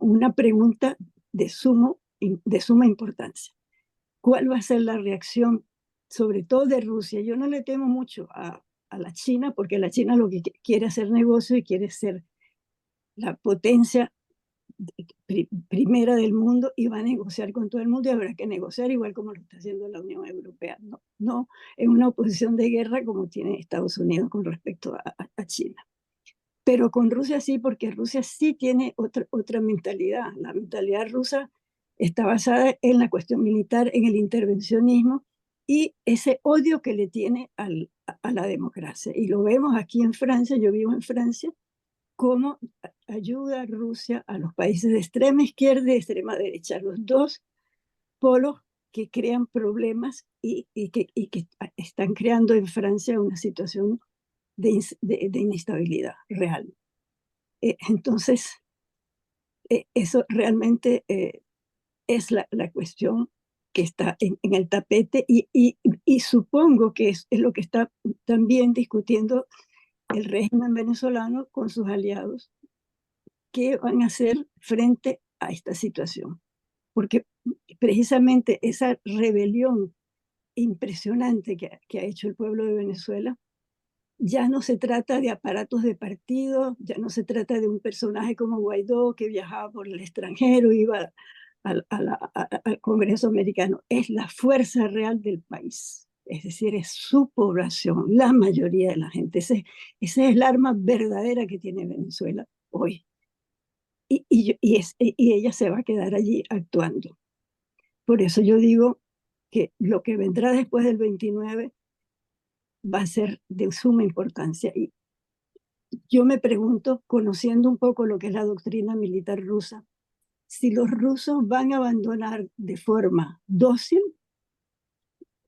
una pregunta de suma importancia. ¿Cuál va a ser la reacción, sobre todo de Rusia? Yo no le temo mucho a la China, porque la China lo que quiere hacer negocio y quiere ser la potencia primera del mundo y va a negociar con todo el mundo y habrá que negociar igual como lo está haciendo la Unión Europea, no en una oposición de guerra como tiene Estados Unidos con respecto a China. Pero con Rusia sí, porque Rusia sí tiene otra mentalidad. La mentalidad rusa está basada en la cuestión militar, en el intervencionismo y ese odio que le tiene a la democracia. Y lo vemos aquí en Francia, yo vivo en Francia, cómo ayuda a Rusia a los países de extrema izquierda y de extrema derecha, los dos polos que crean problemas y que están creando en Francia una situación de inestabilidad real. Entonces, eso realmente es la cuestión que está en el tapete y supongo que es lo que está también discutiendo el régimen venezolano con sus aliados. ¿Qué van a hacer frente a esta situación? Porque precisamente esa rebelión impresionante que ha hecho el pueblo de Venezuela, ya no se trata de aparatos de partido, ya no se trata de un personaje como Guaidó que viajaba por el extranjero, iba al Congreso americano, es la fuerza real del país, es decir, es su población, la mayoría de la gente. Esa es el arma verdadera que tiene Venezuela hoy. Y ella se va a quedar allí actuando. Por eso yo digo que lo que vendrá después del 29 va a ser de suma importancia. Y yo me pregunto, conociendo un poco lo que es la doctrina militar rusa, si los rusos van a abandonar de forma dócil,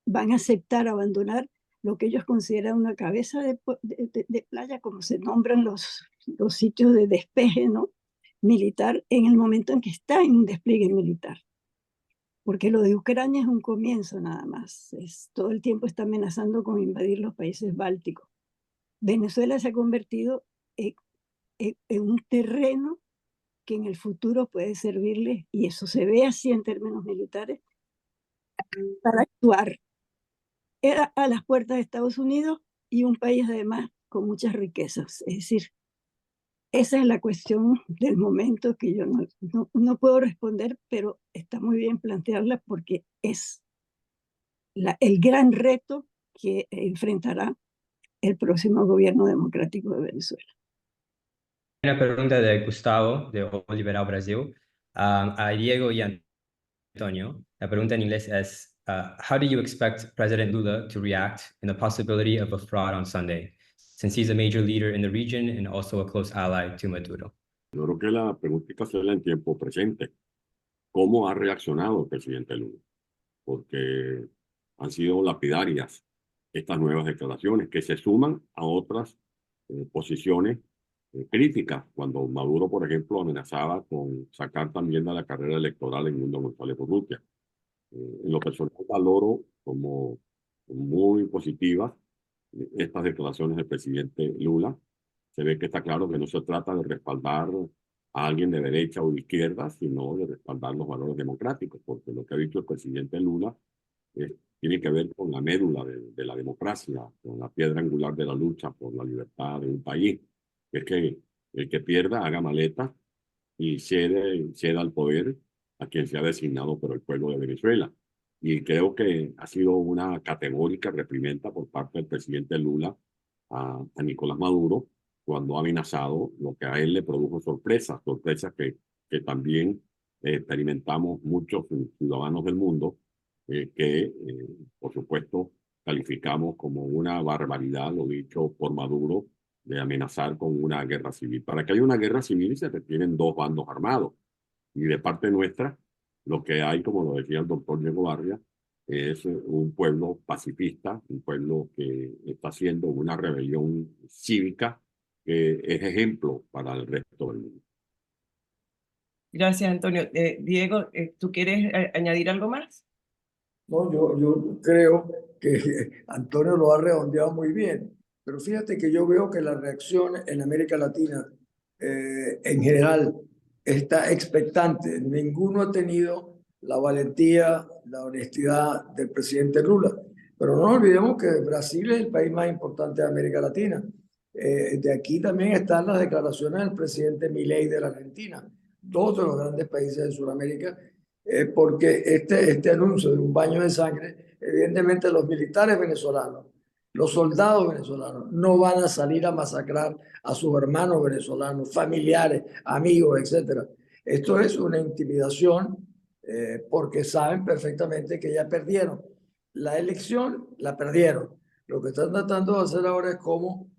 van a aceptar abandonar lo que ellos consideran una cabeza de playa, como se nombran los sitios de despeje, ¿no?, militar, en el momento en que está en un despliegue militar. Porque lo de Ucrania es un comienzo nada más. Todo el tiempo está amenazando con invadir los países bálticos. Venezuela se ha convertido en un terreno que en el futuro puede servirle, y eso se ve así en términos militares, para actuar. Era a las puertas de Estados Unidos y un país además con muchas riquezas. Es decir, esa es la cuestión del momento que yo no puedo responder, pero está muy bien plantearla porque es el gran reto que enfrentará el próximo gobierno democrático de Venezuela. Una pregunta de Gustavo, de Oliveral Brasil, a Diego y Antonio. La pregunta en inglés es, how do you expect President Lula to react in the possibility of a fraud on Sunday, since he's a major leader in the region and also a close ally to Maduro? Yo creo que la pregunta hay que hacerla en tiempo presente. ¿Cómo ha reaccionado el presidente Lula? Porque han sido lapidarias estas nuevas declaraciones que se suman a otras posiciones críticas, cuando Maduro, por ejemplo, amenazaba con sacar también de la carrera electoral en Mundo González Urrutia. En lo personal valoro como muy positivas estas declaraciones del presidente Lula. Se ve que está claro que no se trata de respaldar a alguien de derecha o de izquierda, sino de respaldar los valores democráticos, porque lo que ha dicho el presidente Lula tiene que ver con la médula de la democracia, con la piedra angular de la lucha por la libertad de un país, que es que el que pierda haga maleta y ceda el poder a quien sea designado por el pueblo de Venezuela. Y creo que ha sido una categórica reprimenda por parte del presidente Lula a Nicolás Maduro cuando ha amenazado, lo que a él le produjo sorpresas que también experimentamos muchos ciudadanos del mundo, por supuesto calificamos como una barbaridad lo dicho por Maduro, de amenazar con una guerra civil. Para que haya una guerra civil se requieren dos bandos armados. Y de parte nuestra, lo que hay, como lo decía el doctor Diego Barria, es un pueblo pacifista, un pueblo que está haciendo una rebelión cívica que es ejemplo para el resto del mundo. Gracias, Antonio. Diego, ¿tú quieres añadir algo más? No, yo creo que Antonio lo ha redondeado muy bien, pero fíjate que yo veo que la reacción en América Latina en general está expectante. Ninguno ha tenido la valentía, la honestidad del presidente Lula. Pero no olvidemos que Brasil es el país más importante de América Latina. De aquí también están las declaraciones del presidente Milei de la Argentina, dos de los grandes países de Sudamérica, porque este anuncio de un baño de sangre, evidentemente los militares venezolanos, los soldados venezolanos no van a salir a masacrar a sus hermanos venezolanos, familiares, amigos, etc. Esto es una intimidación porque saben perfectamente que ya perdieron. La elección la perdieron. Lo que están tratando de hacer ahora es cómo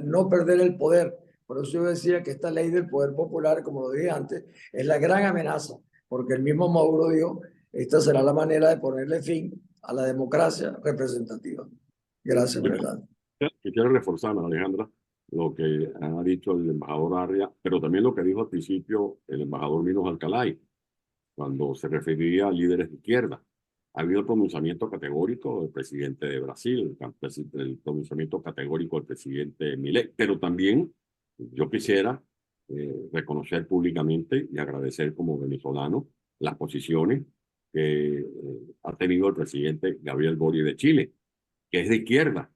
no perder el poder. Por eso yo decía que esta ley del poder popular, como lo dije antes, es la gran amenaza, porque el mismo Maduro dijo, esta será la manera de ponerle fin a la democracia representativa. Gracias, Fernando. Quiero reforzar, Alejandra, lo que ha dicho el embajador Arria, pero también lo que dijo al principio el embajador Minos Alcalay, cuando se refería a líderes de izquierda. Ha habido el pronunciamiento categórico del presidente de Brasil, el pronunciamiento categórico del presidente Milei, pero también yo quisiera reconocer públicamente y agradecer como venezolano las posiciones que ha tenido el presidente Gabriel Boric de Chile, que es de izquierda,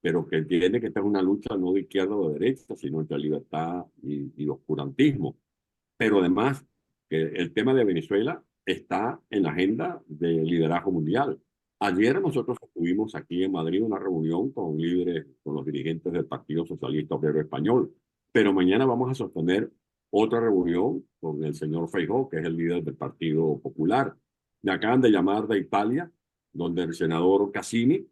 pero que entiende que esta es una lucha no de izquierda o de derecha, sino entre libertad y oscurantismo. Pero además, que el tema de Venezuela está en la agenda del liderazgo mundial. Ayer nosotros tuvimos aquí en Madrid una reunión con líderes, con los dirigentes del Partido Socialista Obrero Español, pero mañana vamos a sostener otra reunión con el señor Feijóo, que es el líder del Partido Popular. Me acaban de llamar de Italia, donde el senador Casini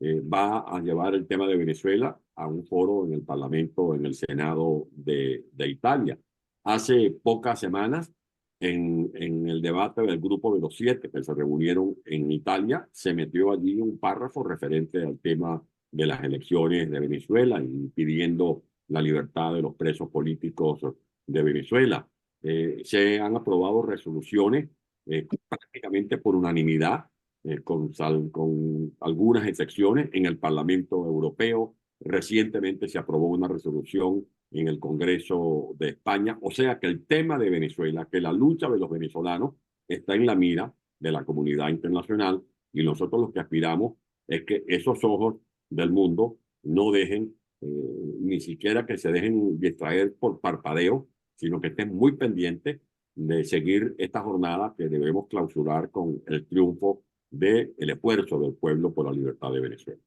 va a llevar el tema de Venezuela a un foro en el Parlamento, en el Senado de Italia. Hace pocas semanas, en el debate del grupo de los 7 que se reunieron en Italia, se metió allí un párrafo referente al tema de las elecciones de Venezuela y pidiendo la libertad de los presos políticos de Venezuela. Se han aprobado resoluciones prácticamente por unanimidad, con algunas excepciones en el Parlamento Europeo. Recientemente se aprobó una resolución en el Congreso de España. O sea que el tema de Venezuela, que la lucha de los venezolanos está en la mira de la comunidad internacional, y nosotros lo que aspiramos es que esos ojos del mundo no dejen, ni siquiera que se dejen distraer por parpadeo, sino que estén muy pendientes de seguir esta jornada que debemos clausurar con el triunfo del esfuerzo del pueblo por la libertad de Venezuela.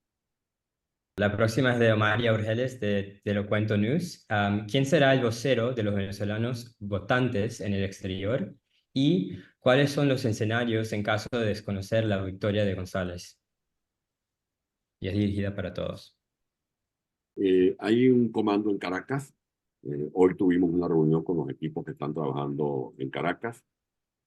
La próxima es de María Urgeles de Lo Cuento News. ¿Quién será el vocero de los venezolanos votantes en el exterior? ¿Y cuáles son los escenarios en caso de desconocer la victoria de González? Y es dirigida para todos. Hay un comando en Caracas. Hoy tuvimos una reunión con los equipos que están trabajando en Caracas.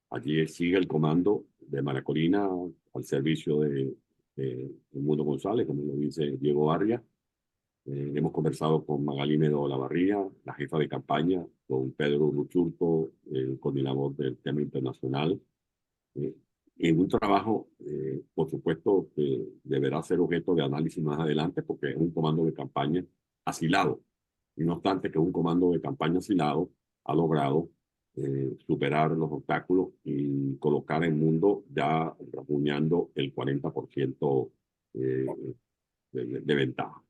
Allí sigue el comando de María Corina al servicio de Edmundo González, como lo dice Diego Barria. Hemos conversado con Magalí Medo Olavarría, la jefa de campaña, con Pedro Ruchurto, el coordinador del tema internacional. En un trabajo, por supuesto, que deberá ser objeto de análisis más adelante, porque es un comando de campaña asilado. Y no obstante que es un comando de campaña asilado, ha logrado superar los obstáculos y colocar el mundo ya rasguñando el 40% de ventaja.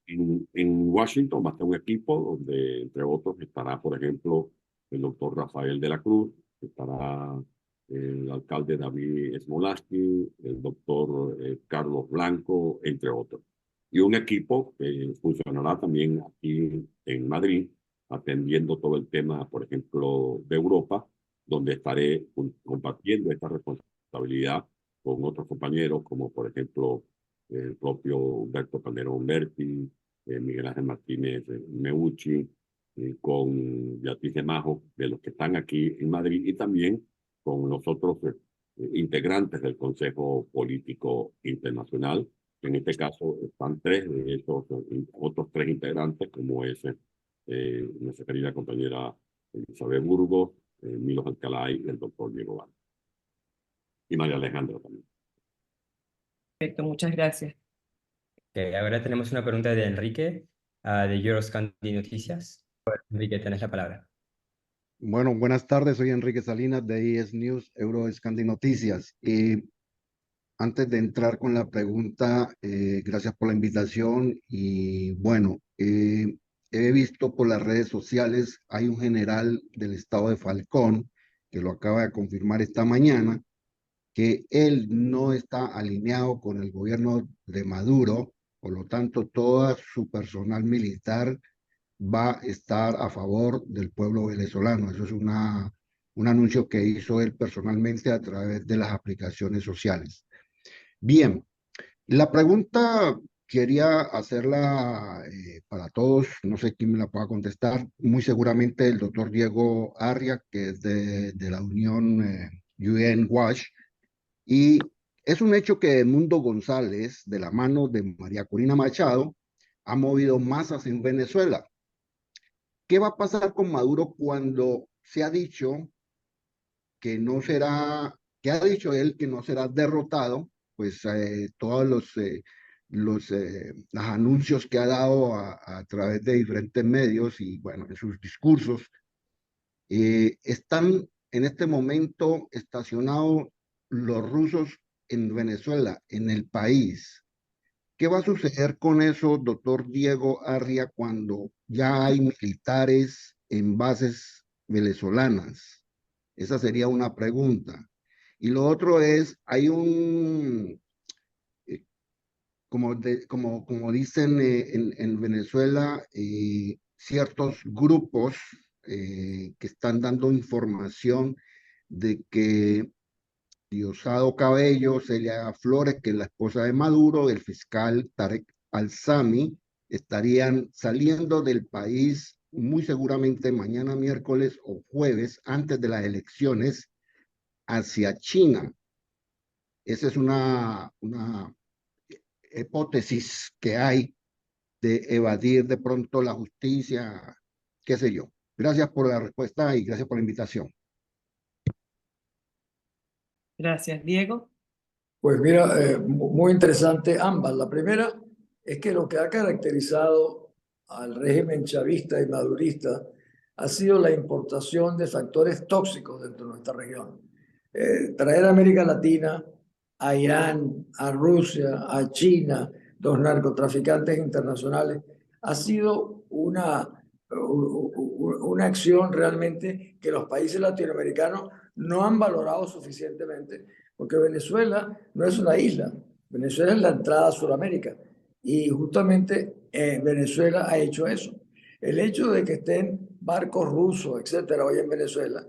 En Washington va a estar un equipo donde, entre otros, estará, por ejemplo, el doctor Rafael de la Cruz, estará el alcalde David Smolaski, el doctor Carlos Blanco, entre otros. Y un equipo que funcionará también aquí en Madrid, atendiendo todo el tema, por ejemplo, de Europa, donde estaré compartiendo esta responsabilidad con otros compañeros, como por ejemplo el propio Humberto Calderón Berti, Miguel Ángel Martínez Meucci, con Beatriz de Majo, de los que están aquí en Madrid, y también con los otros integrantes del Consejo Político Internacional. En este caso están tres de esos otros tres integrantes, como es nuestra querida compañera Elizabeth Burgos, Milos Alcalay y el doctor Diego Vargas. Y María Alejandra también. Perfecto, muchas gracias. Ahora tenemos una pregunta de Enrique, de Euroscandy Noticias. Enrique, tenés la palabra. Bueno, buenas tardes, soy Enrique Salinas de ES News, Euroscandy Noticias. Antes de entrar con la pregunta, gracias por la invitación y bueno, he visto por las redes sociales, hay un general del estado de Falcón que lo acaba de confirmar esta mañana, que él no está alineado con el gobierno de Maduro, por lo tanto, todo su personal militar va a estar a favor del pueblo venezolano. Eso es un anuncio que hizo él personalmente a través de las aplicaciones sociales. Bien, la pregunta quería hacerla para todos, no sé quién me la pueda contestar, muy seguramente el doctor Diego Arria, que es de la Unión UN Watch, y es un hecho que Edmundo González, de la mano de María Corina Machado, ha movido masas en Venezuela. ¿Qué va a pasar con Maduro cuando se ha dicho que no será, que ha dicho él que no será derrotado? Pues todos los anuncios que ha dado a través de diferentes medios y bueno, en sus discursos, están en este momento estacionados los rusos en Venezuela, en el país. ¿Qué va a suceder con eso, doctor Diego Arria, cuando ya hay militares en bases venezolanas? Esa sería una pregunta. Y lo otro es, hay como dicen en Venezuela, ciertos grupos que están dando información de que Diosdado Cabello, Celia Flores, que es la esposa de Maduro, el fiscal Tarek Al-Sami, estarían saliendo del país muy seguramente mañana miércoles o jueves, antes de las elecciones, hacia China. Esa es una hipótesis que hay de evadir de pronto la justicia, qué sé yo. Gracias por la respuesta y gracias por la invitación. Gracias, Diego. Pues mira, muy interesante ambas. La primera es que lo que ha caracterizado al régimen chavista y madurista ha sido la importación de factores tóxicos dentro de nuestra región. Traer a América Latina, a Irán, a Rusia, a China, los narcotraficantes internacionales, ha sido una acción realmente que los países latinoamericanos no han valorado suficientemente, porque Venezuela no es una isla, Venezuela es la entrada a Sudamérica y justamente Venezuela ha hecho eso. El hecho de que estén barcos rusos, etcétera, hoy en Venezuela,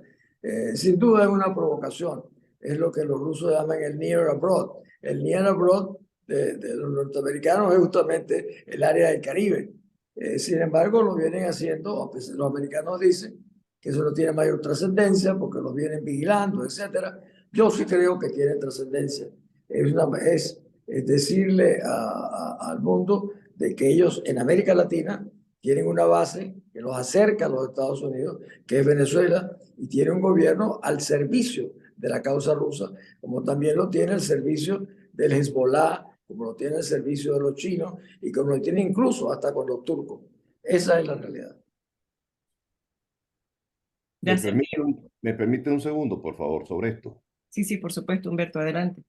sin duda es una provocación. Es lo que los rusos llaman el near abroad. El near abroad de los norteamericanos es justamente el área del Caribe. Sin embargo, lo vienen haciendo, los americanos dicen que eso no tiene mayor trascendencia porque los vienen vigilando, etcétera. Yo sí creo que tiene trascendencia. Es decirle al mundo de que ellos en América Latina tienen una base que los acerca a los Estados Unidos, que es Venezuela, y tiene un gobierno al servicio de la causa rusa, como también lo tiene el servicio del Hezbollah, como lo tiene el servicio de los chinos y como lo tiene incluso hasta con los turcos. Esa es la realidad. Gracias. ¿Me permite un segundo, por favor, sobre esto? Sí, sí, por supuesto, Humberto, adelante.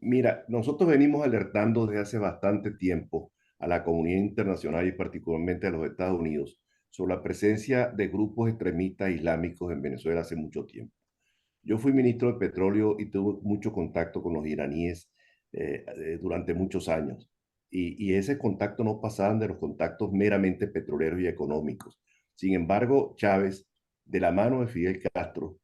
Mira, nosotros venimos alertando desde hace bastante tiempo a la comunidad internacional y particularmente a los Estados Unidos sobre la presencia de grupos extremistas islámicos en Venezuela hace mucho tiempo. Yo fui ministro de Petróleo y tuve mucho contacto con los iraníes durante muchos años. Y ese contacto no pasaban de los contactos meramente petroleros y económicos. Sin embargo, Chávez, de la mano de Fidel Castro,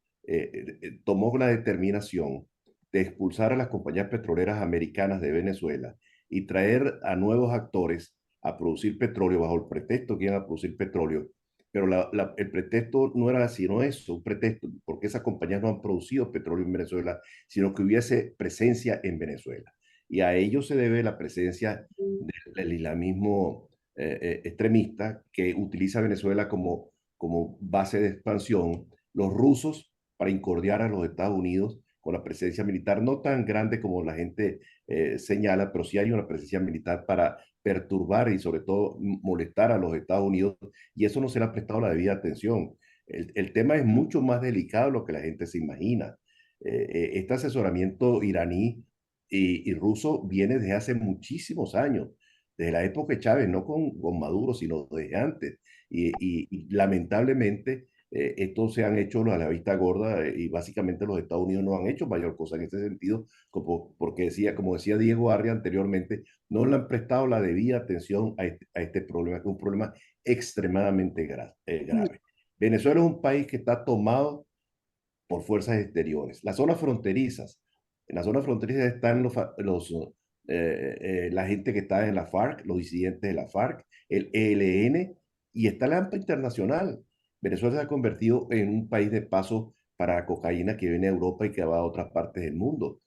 tomó la determinación de expulsar a las compañías petroleras americanas de Venezuela y traer a nuevos actores a producir petróleo bajo el pretexto que iban a producir petróleo, pero el pretexto no era sino eso, un pretexto, porque esas compañías no han producido petróleo en Venezuela, sino que hubiese presencia en Venezuela. Y a ello se debe la presencia del islamismo extremista que utiliza Venezuela como base de expansión, los rusos para incordiar a los Estados Unidos con la presencia militar, no tan grande como la gente señala, pero sí hay una presencia militar para perturbar y sobre todo molestar a los Estados Unidos, y eso no se le ha prestado la debida atención. El tema es mucho más delicado de lo que la gente se imagina. Este asesoramiento iraní y ruso viene desde hace muchísimos años, desde la época de Chávez, no con Maduro, sino desde antes. Y lamentablemente estos se han hecho a la vista gorda y básicamente los Estados Unidos no han hecho mayor cosa en este sentido, porque como decía Diego Arria anteriormente, no le han prestado la debida atención a este problema, que es un problema extremadamente grave. Venezuela es un país que está tomado por fuerzas exteriores. Las zonas fronterizas, en las zonas fronterizas están la gente que está en la FARC, los disidentes de la FARC, el ELN, y está la AMPA internacional. Venezuela se ha convertido en un país de paso para la cocaína que viene a Europa y que va a otras partes del mundo.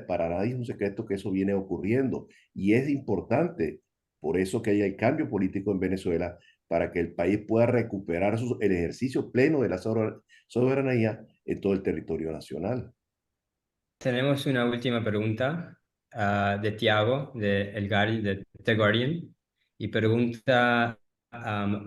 Para nadie es un secreto que eso viene ocurriendo y es importante, por eso que haya el cambio político en Venezuela, para que el país pueda recuperar el ejercicio pleno de la soberanía en todo el territorio nacional. Tenemos una última pregunta de Tiago, de The Guardian, y pregunta,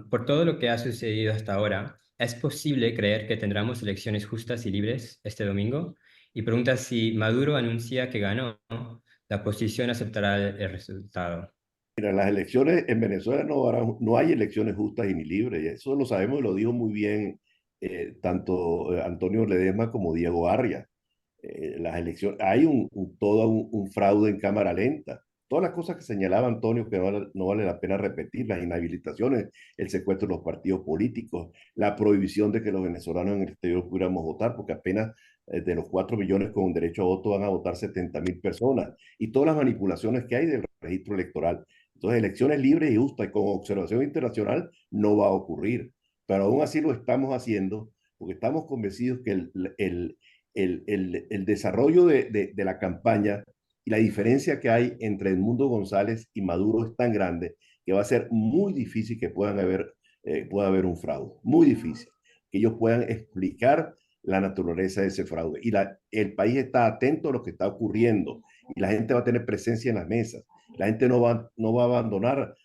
por todo lo que ha sucedido hasta ahora, ¿es posible creer que tendremos elecciones justas y libres este domingo? Y pregunta si Maduro anuncia que ganó, la oposición aceptará el resultado. Mira, las elecciones en Venezuela no hay elecciones justas y ni libres, y eso lo sabemos y lo dijo muy bien tanto Antonio Ledesma como Diego Arria. Las elecciones, hay todo un fraude en cámara lenta. Todas las cosas que señalaba Antonio que no vale la pena repetir, las inhabilitaciones, el secuestro de los partidos políticos, la prohibición de que los venezolanos en el exterior pudiéramos votar, porque apenas de los 4 millones con derecho a voto van a votar 70.000 personas, y todas las manipulaciones que hay del registro electoral. Entonces, elecciones libres y justas y con observación internacional no va a ocurrir, pero aún así lo estamos haciendo porque estamos convencidos que el desarrollo de la campaña y la diferencia que hay entre Edmundo González y Maduro es tan grande que va a ser muy difícil que pueda haber un fraude, muy difícil, que ellos puedan explicar la naturaleza de ese fraude. Y el país está atento a lo que está ocurriendo y la gente va a tener presencia en las mesas. La gente no va a abandonar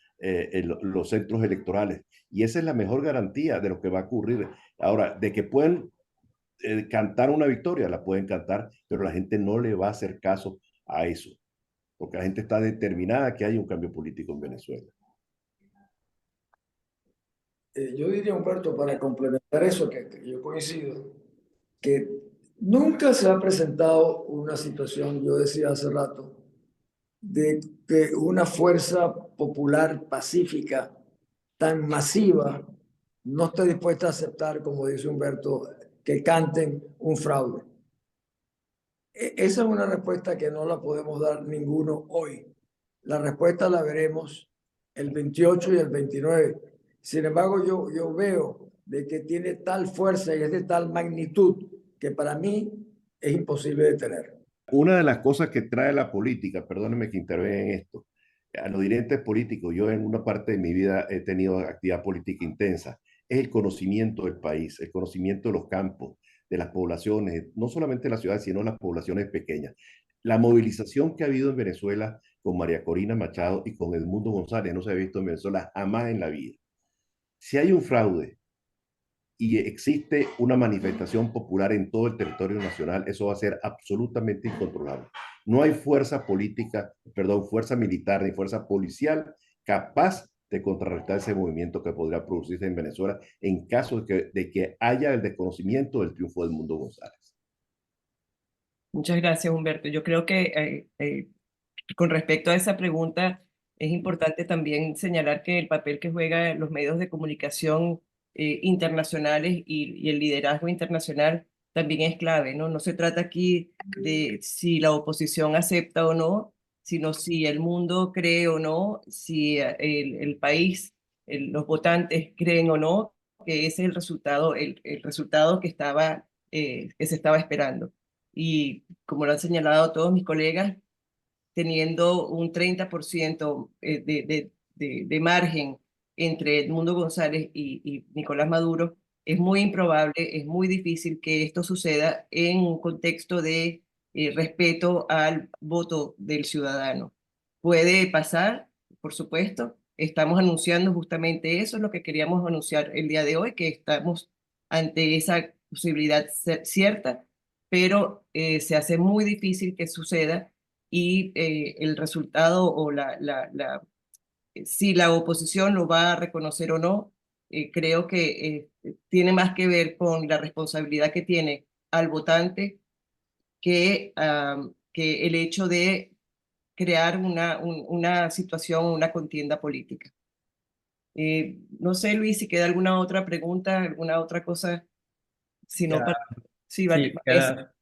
los centros electorales. Y esa es la mejor garantía de lo que va a ocurrir. Ahora, de que pueden cantar una victoria, la pueden cantar, pero la gente no le va a hacer caso a eso, porque la gente está determinada que haya un cambio político en Venezuela. Yo diría, Humberto, para complementar eso, que yo coincido, que nunca se ha presentado una situación, yo decía hace rato, de que una fuerza popular pacífica tan masiva no esté dispuesta a aceptar, como dice Humberto, que canten un fraude. Esa es una respuesta que no la podemos dar ninguno hoy. La respuesta la veremos el 28 y el 29. Sin embargo, yo veo de que tiene tal fuerza y es de tal magnitud que para mí es imposible detener. Una de las cosas que trae la política, perdónenme que intervenga en esto, a los dirigentes políticos, yo en una parte de mi vida he tenido actividad política intensa, es el conocimiento del país, el conocimiento de los campos, de las poblaciones, no solamente las ciudades, sino las poblaciones pequeñas. La movilización que ha habido en Venezuela con María Corina Machado y con Edmundo González no se ha visto en Venezuela jamás en la vida. Si hay un fraude, y existe una manifestación popular en todo el territorio nacional, eso va a ser absolutamente incontrolable. No hay fuerza política, perdón, fuerza militar ni fuerza policial capaz de contrarrestar ese movimiento que podría producirse en Venezuela en caso de que haya el desconocimiento del triunfo de Edmundo González. Muchas gracias, Humberto. Yo creo que con respecto a esa pregunta, es importante también señalar que el papel que juegan los medios de comunicación internacionales y el liderazgo internacional también es clave, ¿no? No se trata aquí de si la oposición acepta o no, sino si el mundo cree o no, si el país, los votantes creen o no, que ese es el resultado que que se estaba esperando. Y como lo han señalado todos mis colegas, teniendo un 30% de margen entre Edmundo González y Nicolás Maduro, es muy improbable, es muy difícil que esto suceda en un contexto de respeto al voto del ciudadano. Puede pasar, por supuesto. Estamos anunciando justamente eso, es lo que queríamos anunciar el día de hoy, que estamos ante esa posibilidad cierta, pero se hace muy difícil que suceda y el resultado o si la oposición lo va a reconocer o no, creo que tiene más que ver con la responsabilidad que tiene al votante que el hecho de crear una situación, una contienda política. No sé, Luis, si queda alguna otra pregunta, alguna otra cosa, si no, sí, vale. Sí, queda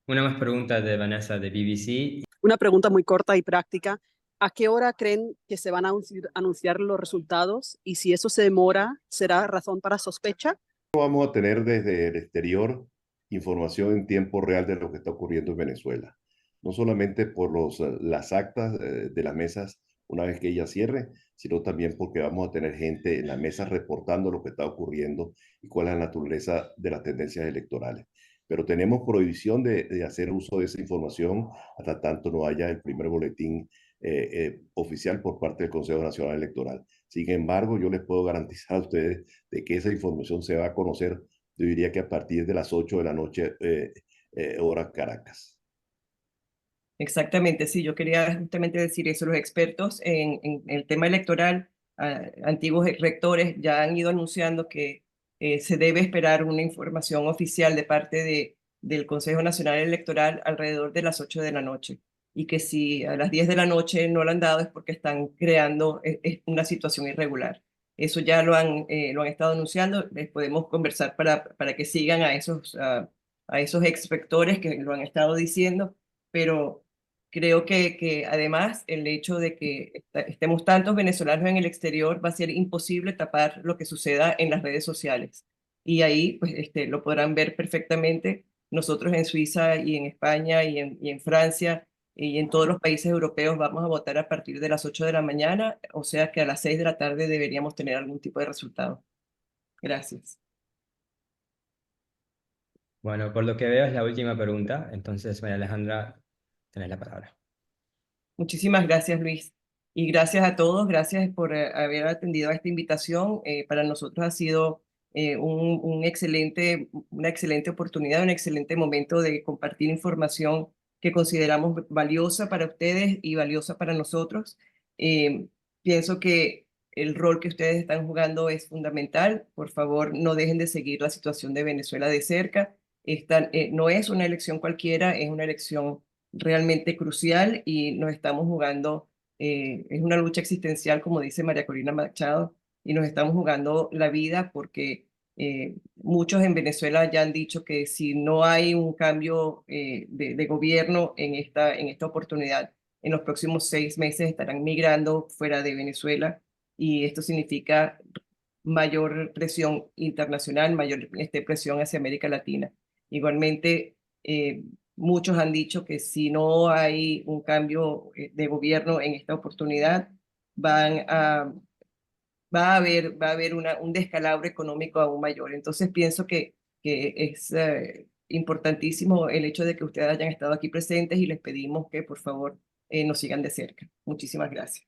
una más pregunta de Vanessa de BBC. Una pregunta muy corta y práctica. ¿A qué hora creen que se van a anunciar los resultados? Y si eso se demora, ¿será razón para sospecha? Vamos a tener desde el exterior información en tiempo real de lo que está ocurriendo en Venezuela. No solamente por las actas de las mesas una vez que ella cierre, sino también porque vamos a tener gente en las mesas reportando lo que está ocurriendo y cuál es la naturaleza de las tendencias electorales. Pero tenemos prohibición de hacer uso de esa información hasta tanto no haya el primer boletín oficial por parte del Consejo Nacional Electoral. Sin embargo, yo les puedo garantizar a ustedes de que esa información se va a conocer, yo diría que a partir de las 8 de la noche, hora Caracas. Exactamente, sí, yo quería justamente decir eso. Los expertos en el tema electoral, antiguos rectores, ya han ido anunciando que se debe esperar una información oficial de parte del Consejo Nacional Electoral alrededor de las 8 de la noche. Y que si a las 10 de la noche no lo han dado es porque están creando una situación irregular. Eso ya lo han estado anunciando. Les podemos conversar para que sigan a esos exrectores que lo han estado diciendo, pero creo que además el hecho de que estemos tantos venezolanos en el exterior va a ser imposible tapar lo que suceda en las redes sociales. Y ahí pues, lo podrán ver perfectamente. Nosotros en Suiza y en España y en Francia y en todos los países europeos vamos a votar a partir de las 8 de la mañana, o sea que a las 6 de la tarde deberíamos tener algún tipo de resultado. Gracias. Bueno, por lo que veo es la última pregunta, entonces María Alejandra, tenés la palabra. Muchísimas gracias, Luis. Y gracias a todos, gracias por haber atendido a esta invitación. Para nosotros ha sido una excelente oportunidad, un excelente momento de compartir información que consideramos valiosa para ustedes y valiosa para nosotros. Pienso que el rol que ustedes están jugando es fundamental. Por favor, no dejen de seguir la situación de Venezuela de cerca. Esta no es una elección cualquiera, es una elección realmente crucial y nos estamos jugando, es una lucha existencial, como dice María Corina Machado, y nos estamos jugando la vida porque muchos en Venezuela ya han dicho que si no hay un cambio de gobierno en esta oportunidad, en los próximos 6 meses estarán migrando fuera de Venezuela y esto significa mayor presión internacional, mayor presión hacia América Latina. Igualmente, muchos han dicho que si no hay un cambio de gobierno en esta oportunidad, va a haber un descalabro económico aún mayor. Entonces pienso que es importantísimo el hecho de que ustedes hayan estado aquí presentes y les pedimos que por favor nos sigan de cerca. Muchísimas gracias.